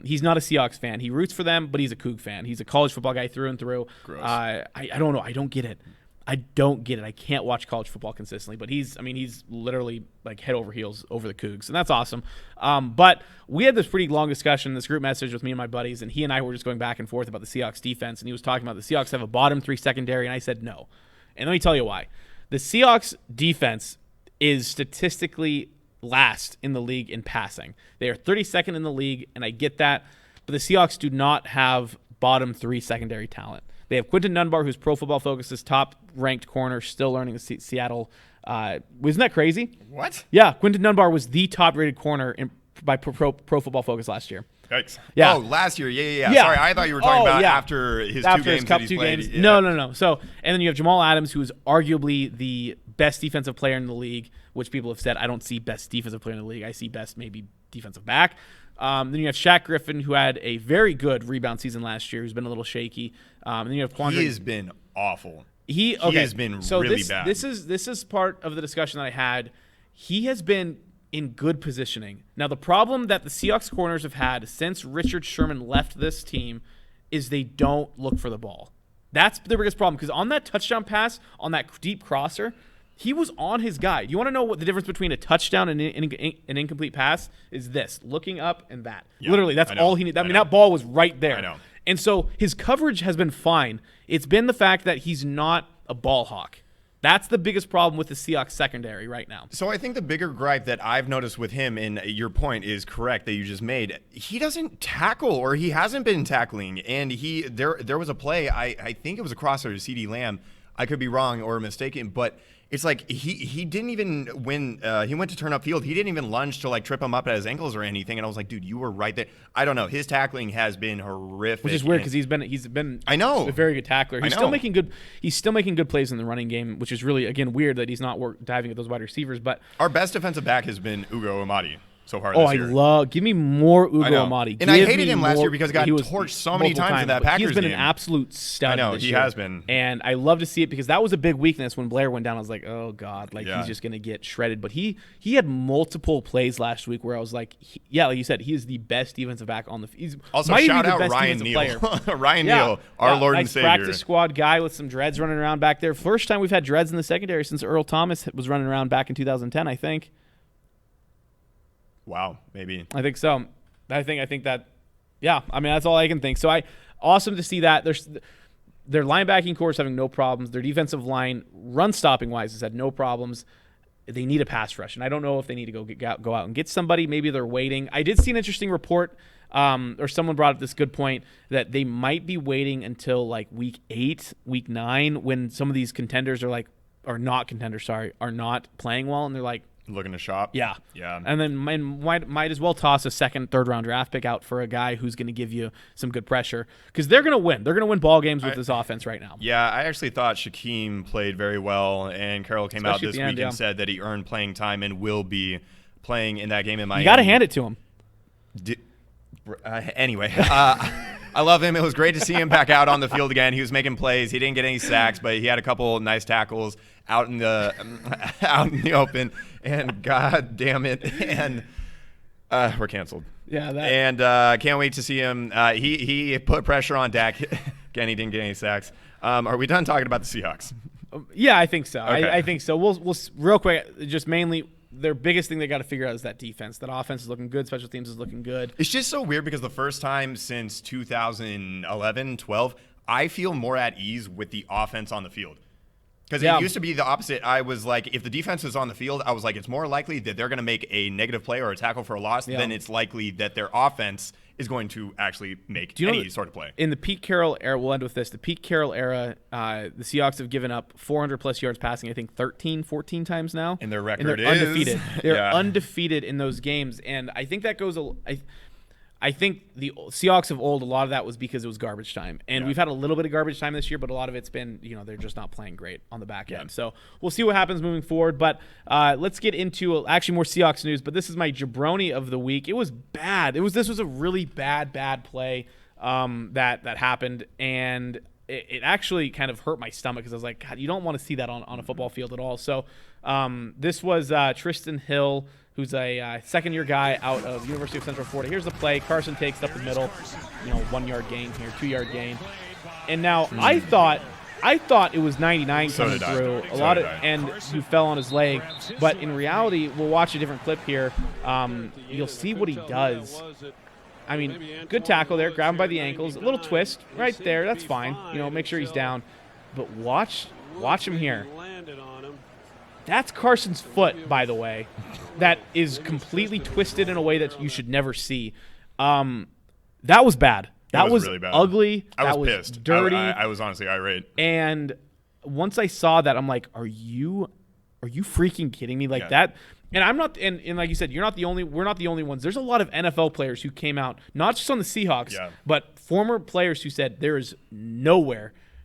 He's not a Seahawks fan. He roots for them, but he's a Coug fan. He's a college football guy through and through. Gross. I don't know. I don't get it. I can't watch college football consistently, but he's literally like head over heels over the Cougs, and that's awesome. But we had this pretty long discussion, this group message with me and my buddies, and he and I were just going back and forth about the Seahawks defense, and he was talking about the Seahawks have a bottom 3 secondary, and I said no. And let me tell you why. The Seahawks defense is statistically last in the league in passing. They are 32nd in the league, and I get that. But the Seahawks do not have bottom 3 secondary talent. They have Quinton Dunbar, who's Pro Football Focus's top-ranked corner, still learning the Seattle. Wasn't that crazy? What? Yeah, Quinton Dunbar was the top-rated corner by Pro Football Focus last year. Yikes. Yeah. Oh, last year. Yeah. Sorry, I thought you were talking about after his 2 games that he's played. Yeah. No. So, and then you have Jamal Adams, who is arguably the best defensive player in the league, which people have said I don't see best defensive player in the league. I see best maybe defensive back. Then you have Shaq Griffin, who had a very good rebound season last year, who's been a little shaky. And then you have Quandre. He has been awful. He has been really bad. This is part of the discussion that I had. He has been in good positioning. Now, the problem that the Seahawks corners have had since Richard Sherman left this team is they don't look for the ball. That's the biggest problem, because on that touchdown pass, on that deep crosser, he was on his guy. You want to know what the difference between a touchdown and an incomplete pass is? This, looking up and that. Yeah, literally, that's all he needed. I mean, that ball was right there. I know. And so his coverage has been fine. It's been the fact that he's not a ball hawk. That's the biggest problem with the Seahawks secondary right now. So I think the bigger gripe that I've noticed with him, and your point is correct that you just made, he doesn't tackle, or he hasn't been tackling. And there was a play, I think it was a crosser to CeeDee Lamb. I could be wrong or mistaken, but it's like he didn't even when he went to turn upfield, he didn't even lunge to like trip him up at his ankles or anything. And I was like, dude, you were right there. I don't know. His tackling has been horrific. Which is weird because he's been I know, a very good tackler. He's still making good plays in the running game, which is really, again, weird that he's not diving at those wide receivers. But our best defensive back has been Ugo Amadi. so far Oh, this year. give me more Ugo I know. Amadi. And I hated him last year because he got was torched so many multiple times in that Packers He's been game. an absolute stud. I know, this he year. has been. And I love to see it because that was a big weakness when Blair went down. I was like, oh God, like Yeah. he's just gonna get shredded. But he had multiple plays last week where I was like, like you said, he is the best defensive back on the. He's Also, might even shout be the out best Ryan defensive Neal. player. Ryan Neal, our Lord and nice Savior. Practice squad guy with some dreads running around back there. First time we've had dreads in the secondary since Earl Thomas was running around back in 2010, I think. Wow, maybe. I think so. I think that, yeah. I mean, that's all I can think. So awesome to see that. Their linebacking core is having no problems. Their defensive line, run stopping wise, has had no problems. They need a pass rush, and I don't know if they need to go out and get somebody. Maybe they're waiting. I did see an interesting report, or someone brought up this good point that they might be waiting until like week 8, week 9, when some of these contenders are not playing well, and they're like, Looking to shop. yeah. Yeah. And then might as well toss a second, third round draft pick out for a guy who's going to give you some good pressure because they're going to win. They're going to win ball games with this offense right now. Yeah, I actually thought Shaquem played very well, and Carroll came out this week and said that he earned playing time and will be playing in that game in Miami. You got to hand it to him. Anyway, I love him. It was great to see him back out on the field again. He was making plays. He didn't get any sacks, but he had a couple nice tackles out in the open. And God damn it, and we're canceled. Yeah, and can't wait to see him. He put pressure on Dak. Again, he didn't get any sacks. Are we done talking about the Seahawks? Yeah, I think so. Okay. I think so. We'll real quick, just mainly their biggest thing they got to figure out is that defense. That offense is looking good. Special teams is looking good. It's just so weird because the first time since 2011, 12, I feel more at ease with the offense on the field. Because it used to be the opposite. I was like, if the defense is on the field, I was like, it's more likely that they're going to make a negative play or a tackle for a loss than it's likely that their offense is going to actually make any sort of play. In the Pete Carroll era, we'll end with this. The Pete Carroll era, the Seahawks have given up 400-plus yards passing, I think 13, 14 times now. And their record is undefeated. They're undefeated in those games. And I think that goes I think the Seahawks of old, a lot of that was because it was garbage time. And we've had a little bit of garbage time this year, but a lot of it's been, they're just not playing great on the back end. So we'll see what happens moving forward. But let's get into actually more Seahawks news. But this is my jabroni of the week. It was bad. This was a really bad play that happened. And it actually kind of hurt my stomach because I was like, God, you don't want to see that on a football field at all. So this was Tristan Hill, who's a second-year guy out of University of Central Florida. Here's the play. Carson takes it up the middle, 1-yard gain here, 2-yard gain. And now I thought it was 99 coming through. And he fell on his leg. But in reality, we'll watch a different clip here. You'll see what he does. I mean, good tackle there. Grab him by the ankles. A little twist right there. That's fine. Make sure he's down. But watch him here. That's Carson's foot, by the way, that is completely twisted in a way that you should never see. That was bad. That was really bad. Ugly. I was pissed. Dirty. I was honestly irate. And once I saw that, I'm like, are you freaking kidding me? Like that? And I'm not. And like you said, we're not the only ones. There's a lot of NFL players who came out, not just on the Seahawks, but former players who said there is no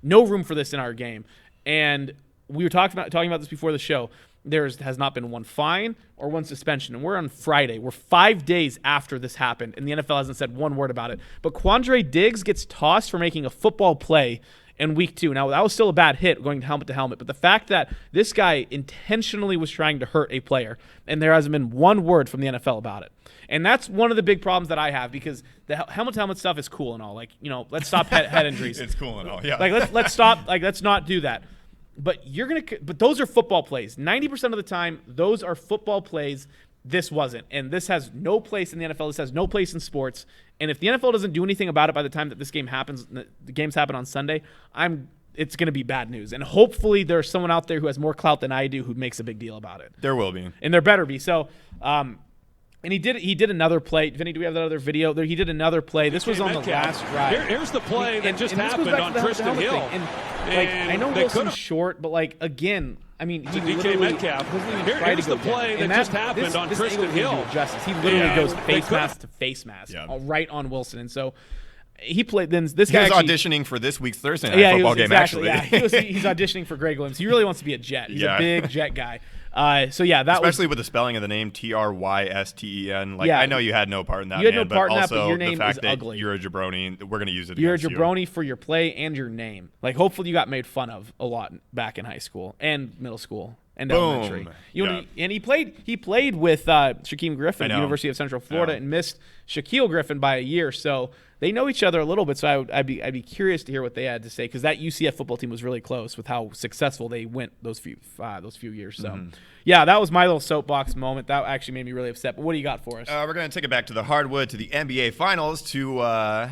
room for this in our game. And we were talking about this before the show. There has not been one fine or one suspension, and we're on Friday. We're 5 days after this happened, and the NFL hasn't said one word about it. But Quandre Diggs gets tossed for making a football play in week 2. Now, that was still a bad hit going helmet to helmet, but the fact that this guy intentionally was trying to hurt a player, and there hasn't been one word from the NFL about it. And that's one of the big problems that I have because the helmet-to-helmet stuff is cool and all. Like, let's stop head injuries. It's cool and all, yeah. Like, let's stop. Like, let's not do that. But those are football plays. 90% of the time, those are football plays. This wasn't. And this has no place in the NFL. This has no place in sports. And if the NFL doesn't do anything about it by the time that this game happens, the games happen on Sunday, it's going to be bad news. And hopefully there's someone out there who has more clout than I do who makes a big deal about it. There will be. And there better be. So, and he did another play. Vinny, do we have that other video? He did another play. This was on the last drive. Here's the play that just happened on Tristan Hill. And I know Wilson's short, but again, I mean, he DK Metcalf. Here's the play that just happened on Tristan Hill. Justice. He literally goes face mask to face mask, right on Wilson, and so. He played. Then this guy was auditioning for this week's Thursday night football game. Actually, he's auditioning for Greg Williams. He really wants to be a Jet. He's a big Jet guy. So yeah, that especially with the spelling of the name Trysten. Like Yeah. I know you had no part in that. You had no man, part but in that, but also your name the fact is that ugly. you're a jabroni, we're gonna use it. You're a against jabroni for your play and your name. Like, hopefully you got made fun of a lot back in high school and middle school and elementary. And he played with Shaquem Griffin at University of Central Florida and missed Shaquille Griffin by a year. So they know each other a little bit. So I'd be curious to hear what they had to say, because that UCF football team was really close with how successful they went those few years. So yeah, that was my little soapbox moment. That actually made me really upset. But what do you got for us? We're gonna take it back to the hardwood, to the NBA Finals, to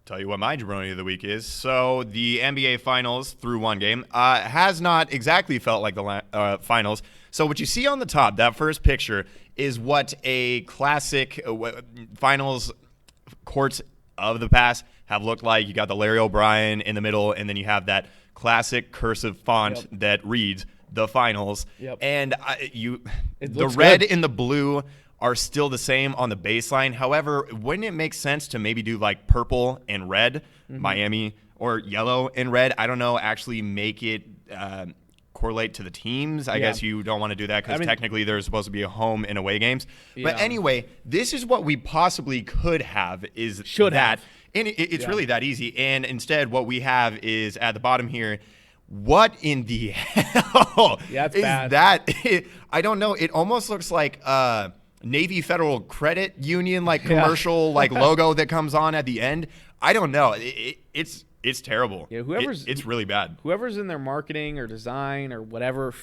tell you what my jabroni of the week is. So the NBA Finals, through one game, has not exactly felt like the finals. So what you see on the top, that first picture, is what a classic finals courts of the past have looked like. You got the Larry O'Brien in the middle, and then you have that classic cursive font that reads the finals. And the red good. and the blue are still the same on the baseline. However, wouldn't it make sense to maybe do like purple and red, Miami, or yellow and red? I don't know, actually make it correlate to the teams. I guess you don't want to do that because technically there's supposed to be a home and away games. But anyway, this is what we possibly could have Should have. And it's really that easy. And instead what we have is at the bottom here, what in the hell it's is bad. that? I don't know. It almost looks like Navy Federal Credit Union commercial logo that comes on at the end. I don't know. It's terrible. Yeah, it's really bad. Whoever's in their marketing or design or whatever,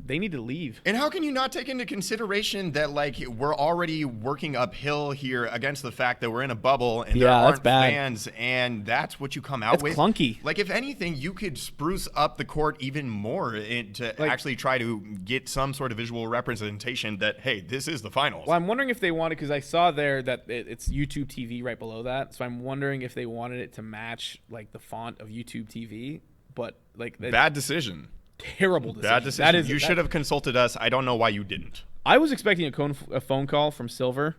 they need to leave. And how can you not take into consideration that we're already working uphill here against the fact that we're in a bubble and there aren't fans, and that's what you come out with? It's clunky. If anything, you could spruce up the court even more to actually try to get some sort of visual representation that, hey, this is the finals. Well, I'm wondering if they wanted, because I saw there that it's YouTube TV right below that, so I'm wondering if they wanted it to match the font of YouTube TV, but bad decision. Terrible decision. Bad decision. You should have consulted us. I don't know why you didn't. I was expecting a phone call from Silver.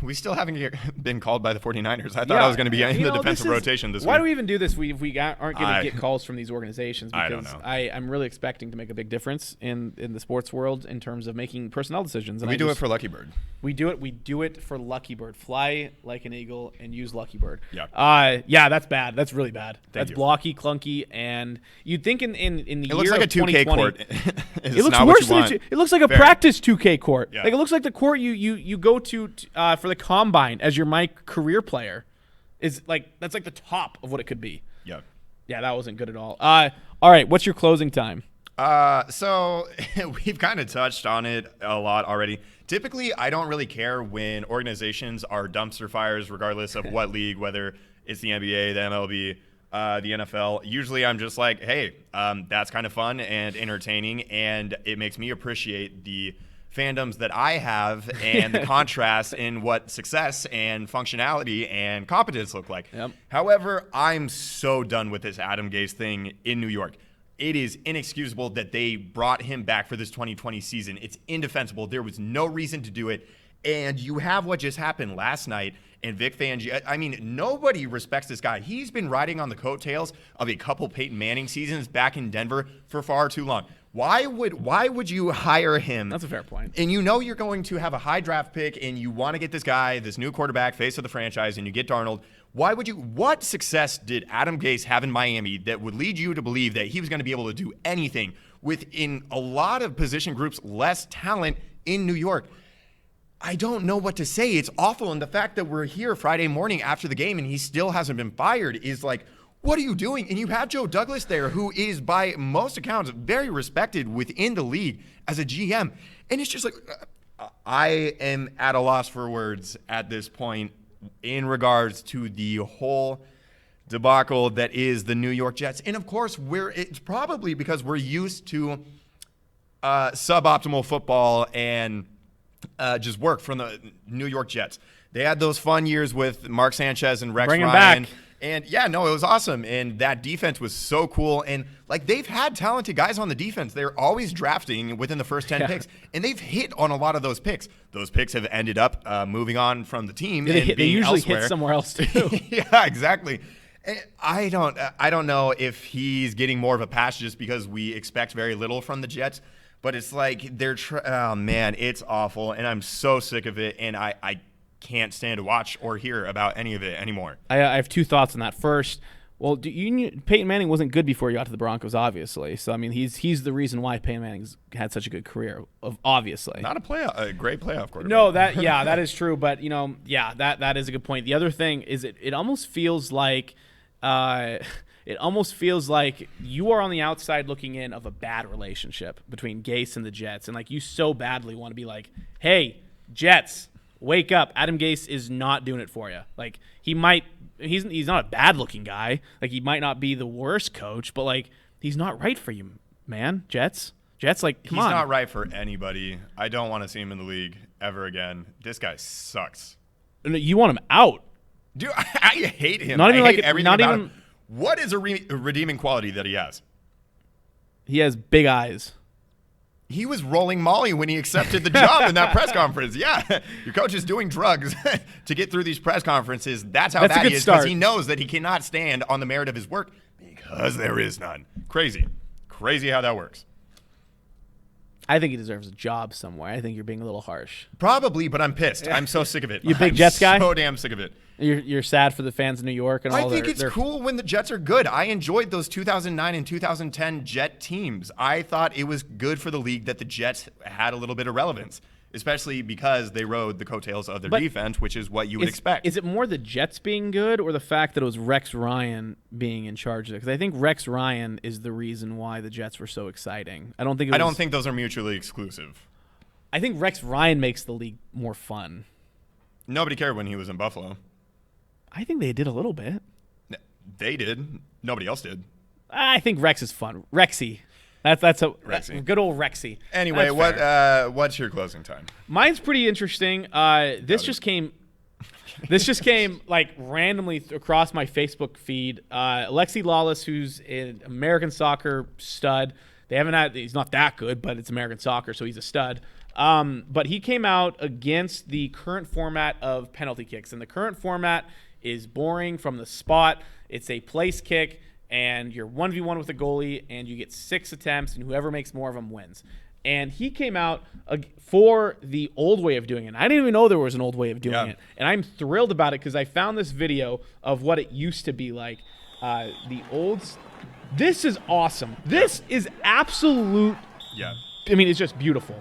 We still haven't been called by the 49ers. I thought I was going to be in the defensive rotation this week. Why do we even do this if we aren't going to get calls from these organizations? Because I don't know. I'm really expecting to make a big difference in the sports world in terms of making personnel decisions. And we do it for Lucky Bird. We do it for Lucky Bird. Fly like an eagle and use Lucky Bird. Yeah. That's bad. That's really bad. That's blocky, clunky, and you'd think in the it year looks like of a 2K 2020, court. It looks worse than it looks like a practice 2K court. Yeah. It looks like the court you go to for the combine as your career player. Is that's the top of what it could be. Yeah. Yeah, that wasn't good at all. All right, what's your closing time? So we've kind of touched on it a lot already. Typically, I don't really care when organizations are dumpster fires, regardless of what league, whether it's the NBA, the MLB, the NFL. Usually I'm just like, hey, that's kind of fun and entertaining, and it makes me appreciate the fandoms that I have and the contrast in what success and functionality and competence look like. Yep. However, I'm so done with this Adam Gase thing in New York. It is inexcusable that they brought him back for this 2020 season. It's indefensible. There was no reason to do it. And you have what just happened last night. And Vic Fangio, I mean, nobody respects this guy. He's been riding on the coattails of a couple Peyton Manning seasons back in Denver for far too long. Why would you hire him? That's a fair point. And you know you're going to have a high draft pick and you want to get this guy, this new quarterback, face of the franchise, and you get Darnold. Why would you? What success did Adam Gase have in Miami that would lead you to believe that he was going to be able to do anything within a lot of position groups less talent in New York? I don't know what to say. It's awful. And the fact that we're here Friday morning after the game and he still hasn't been fired is what are you doing? And you have Joe Douglas there, who is by most accounts very respected within the league as a GM. And it's just I am at a loss for words at this point in regards to the whole debacle that is the New York Jets. And of course, it's probably because we're used to suboptimal football and just work from the New York Jets. They had those fun years with Mark Sanchez and Rex Bring him Ryan. back. And yeah, no, it was awesome. And that defense was so cool. And they've had talented guys on the defense. They're always drafting within the first 10 picks. And they've hit on a lot of those picks. Those picks have ended up moving on from the team. They usually elsewhere. hit somewhere else too. Yeah, exactly. I don't know if he's getting more of a pass just because we expect very little from the Jets. But it's like oh man, it's awful, and I'm so sick of it, and I can't stand to watch or hear about any of it anymore. I have two thoughts on that. First, well, Peyton Manning wasn't good before he got to the Broncos, obviously. So I mean, he's the reason why Peyton Manning's had such a good career, obviously. Not a great playoff quarterback. No, that is true. But that is a good point. The other thing is it almost feels like. It almost feels like you are on the outside looking in of a bad relationship between Gase and the Jets. And, like, you so badly want to be like, hey, Jets, wake up. Adam Gase is not doing it for you. Like, he's not a bad-looking guy. Like, he might not be the worst coach, but, like, he's not right for you, man. Jets, like, come on. He's not right for anybody. I don't want to see him in the league ever again. This guy sucks. You want him out. Dude, I hate him. Not even I hate everything not about even. him. What is a redeeming quality that he has? He has big eyes. He was rolling Molly when he accepted the job in that press conference. Yeah, your coach is doing drugs to get through these press conferences. That's how bad he is, because he knows that he cannot stand on the merit of his work because there is none. Crazy how that works. I think he deserves a job somewhere. I think you're being a little harsh. Probably, but I'm pissed. I'm so sick of it. You a big Jets guy? I'm so damn sick of it. You're sad for the fans in New York and all. I think it's cool when the Jets are good. I enjoyed those 2009 and 2010 Jet teams. I thought it was good for the league that the Jets had a little bit of relevance, especially because they rode the coattails of their defense, which is what you would expect. Is it more the Jets being good or the fact that it was Rex Ryan being in charge of it? Because I think Rex Ryan is the reason why the Jets were so exciting. I don't think those are mutually exclusive. I think Rex Ryan makes the league more fun. Nobody cared when he was in Buffalo. I think they did a little bit. They did. Nobody else did. I think Rex is fun. Rexy. That's Rexy. Good old Rexy. Anyway, what's your closing time? Mine's pretty interesting. This just came like randomly across my Facebook feed. Alexi Lawless, who's an American soccer stud. He's not that good, but it's American soccer, so he's a stud. But he came out against the current format of penalty kicks, and the current format is boring from the spot. It's a place kick, and you're 1v1 with a goalie, and you get 6 attempts, and whoever makes more of them wins. And he came out for the old way of doing it. I didn't even know there was an old way of doing it, and I'm thrilled about it because I found this video of what it used to be like. This is awesome. This is absolute. Yeah. I mean, it's just beautiful.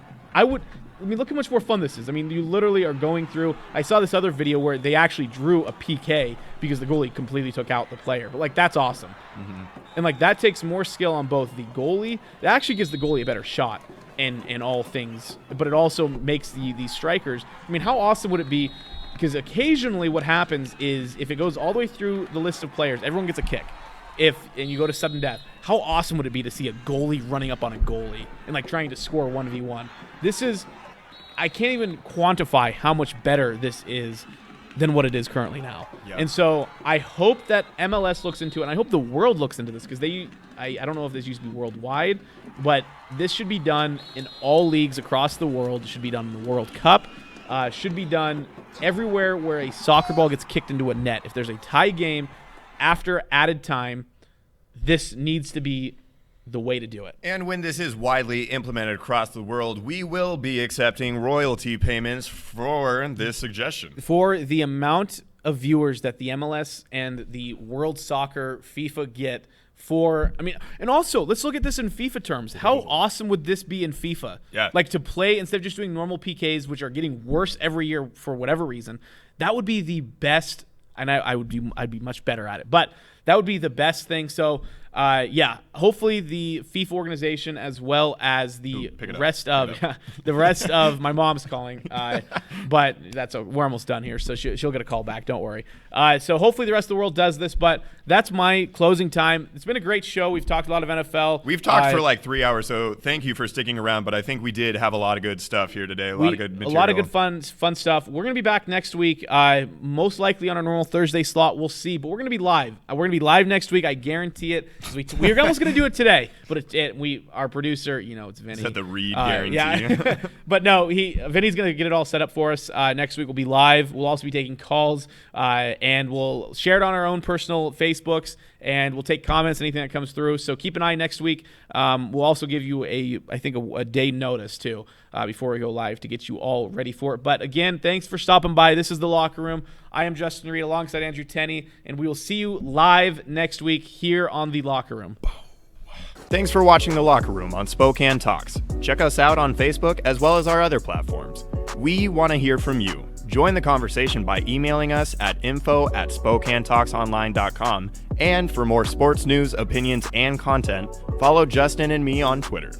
Look how much more fun this is. I mean, you literally are going through. I saw this other video where they actually drew a PK because the goalie completely took out the player. But, like, that's awesome. Mm-hmm. And, like, that takes more skill on both the goalie. It actually gives the goalie a better shot in all things. But it also makes these strikers. I mean, how awesome would it be? Because occasionally what happens is if it goes all the way through the list of players, everyone gets a kick. And you go to sudden death, how awesome would it be to see a goalie running up on a goalie and, like, trying to score 1v1? I can't even quantify how much better this is than what it is currently now. Yeah. And so I hope that MLS looks into it, and I hope the world looks into this, because I don't know if this used to be worldwide, but this should be done in all leagues across the world. It should be done in the World Cup. Should be done everywhere where a soccer ball gets kicked into a net. If there's a tie game after added time, this needs to be the way to do it. And when this is widely implemented across the world, we will be accepting royalty payments for this suggestion. For the amount of viewers that the MLS and the World Soccer FIFA get and also, let's look at this in FIFA terms. How awesome would this be in FIFA? Yeah. Like, to play, instead of just doing normal PKs, which are getting worse every year for whatever reason, that would be the best, and I'd be much better at it. But that would be the best thing. So, hopefully the FIFA organization, as well as the rest of my mom's calling, but we're almost done here, so she'll get a call back. Don't worry. So hopefully the rest of the world does this. But that's my closing time. It's been a great show. We've talked a lot of NFL. We've talked for like 3 hours, so thank you for sticking around. But I think we did have a lot of good stuff here today. A lot of good material. A lot of good fun stuff. We're gonna be back next week, most likely on a normal Thursday slot. We'll see, but we're gonna be live. We're gonna be live next week. I guarantee it. We were almost going to do it today, but our producer, it's Vinny. Said the read guarantee. Yeah. But no, Vinny's going to get it all set up for us. Next week we'll be live. We'll also be taking calls, and we'll share it on our own personal Facebooks, and we'll take comments, anything that comes through. So keep an eye next week. We'll also give you a day notice too before we go live to get you all ready for it. But again, thanks for stopping by. This is The Locker Room. I am Justin Reed alongside Andrew Tenney, and we will see you live next week here on The Locker Room. Thanks for watching The Locker Room on Spokane Talks. Check us out on Facebook as well as our other platforms. We want to hear from you. Join the conversation by emailing us at info@SpokaneTalksOnline.com. And for more sports news, opinions, and content, follow Justin and me on Twitter.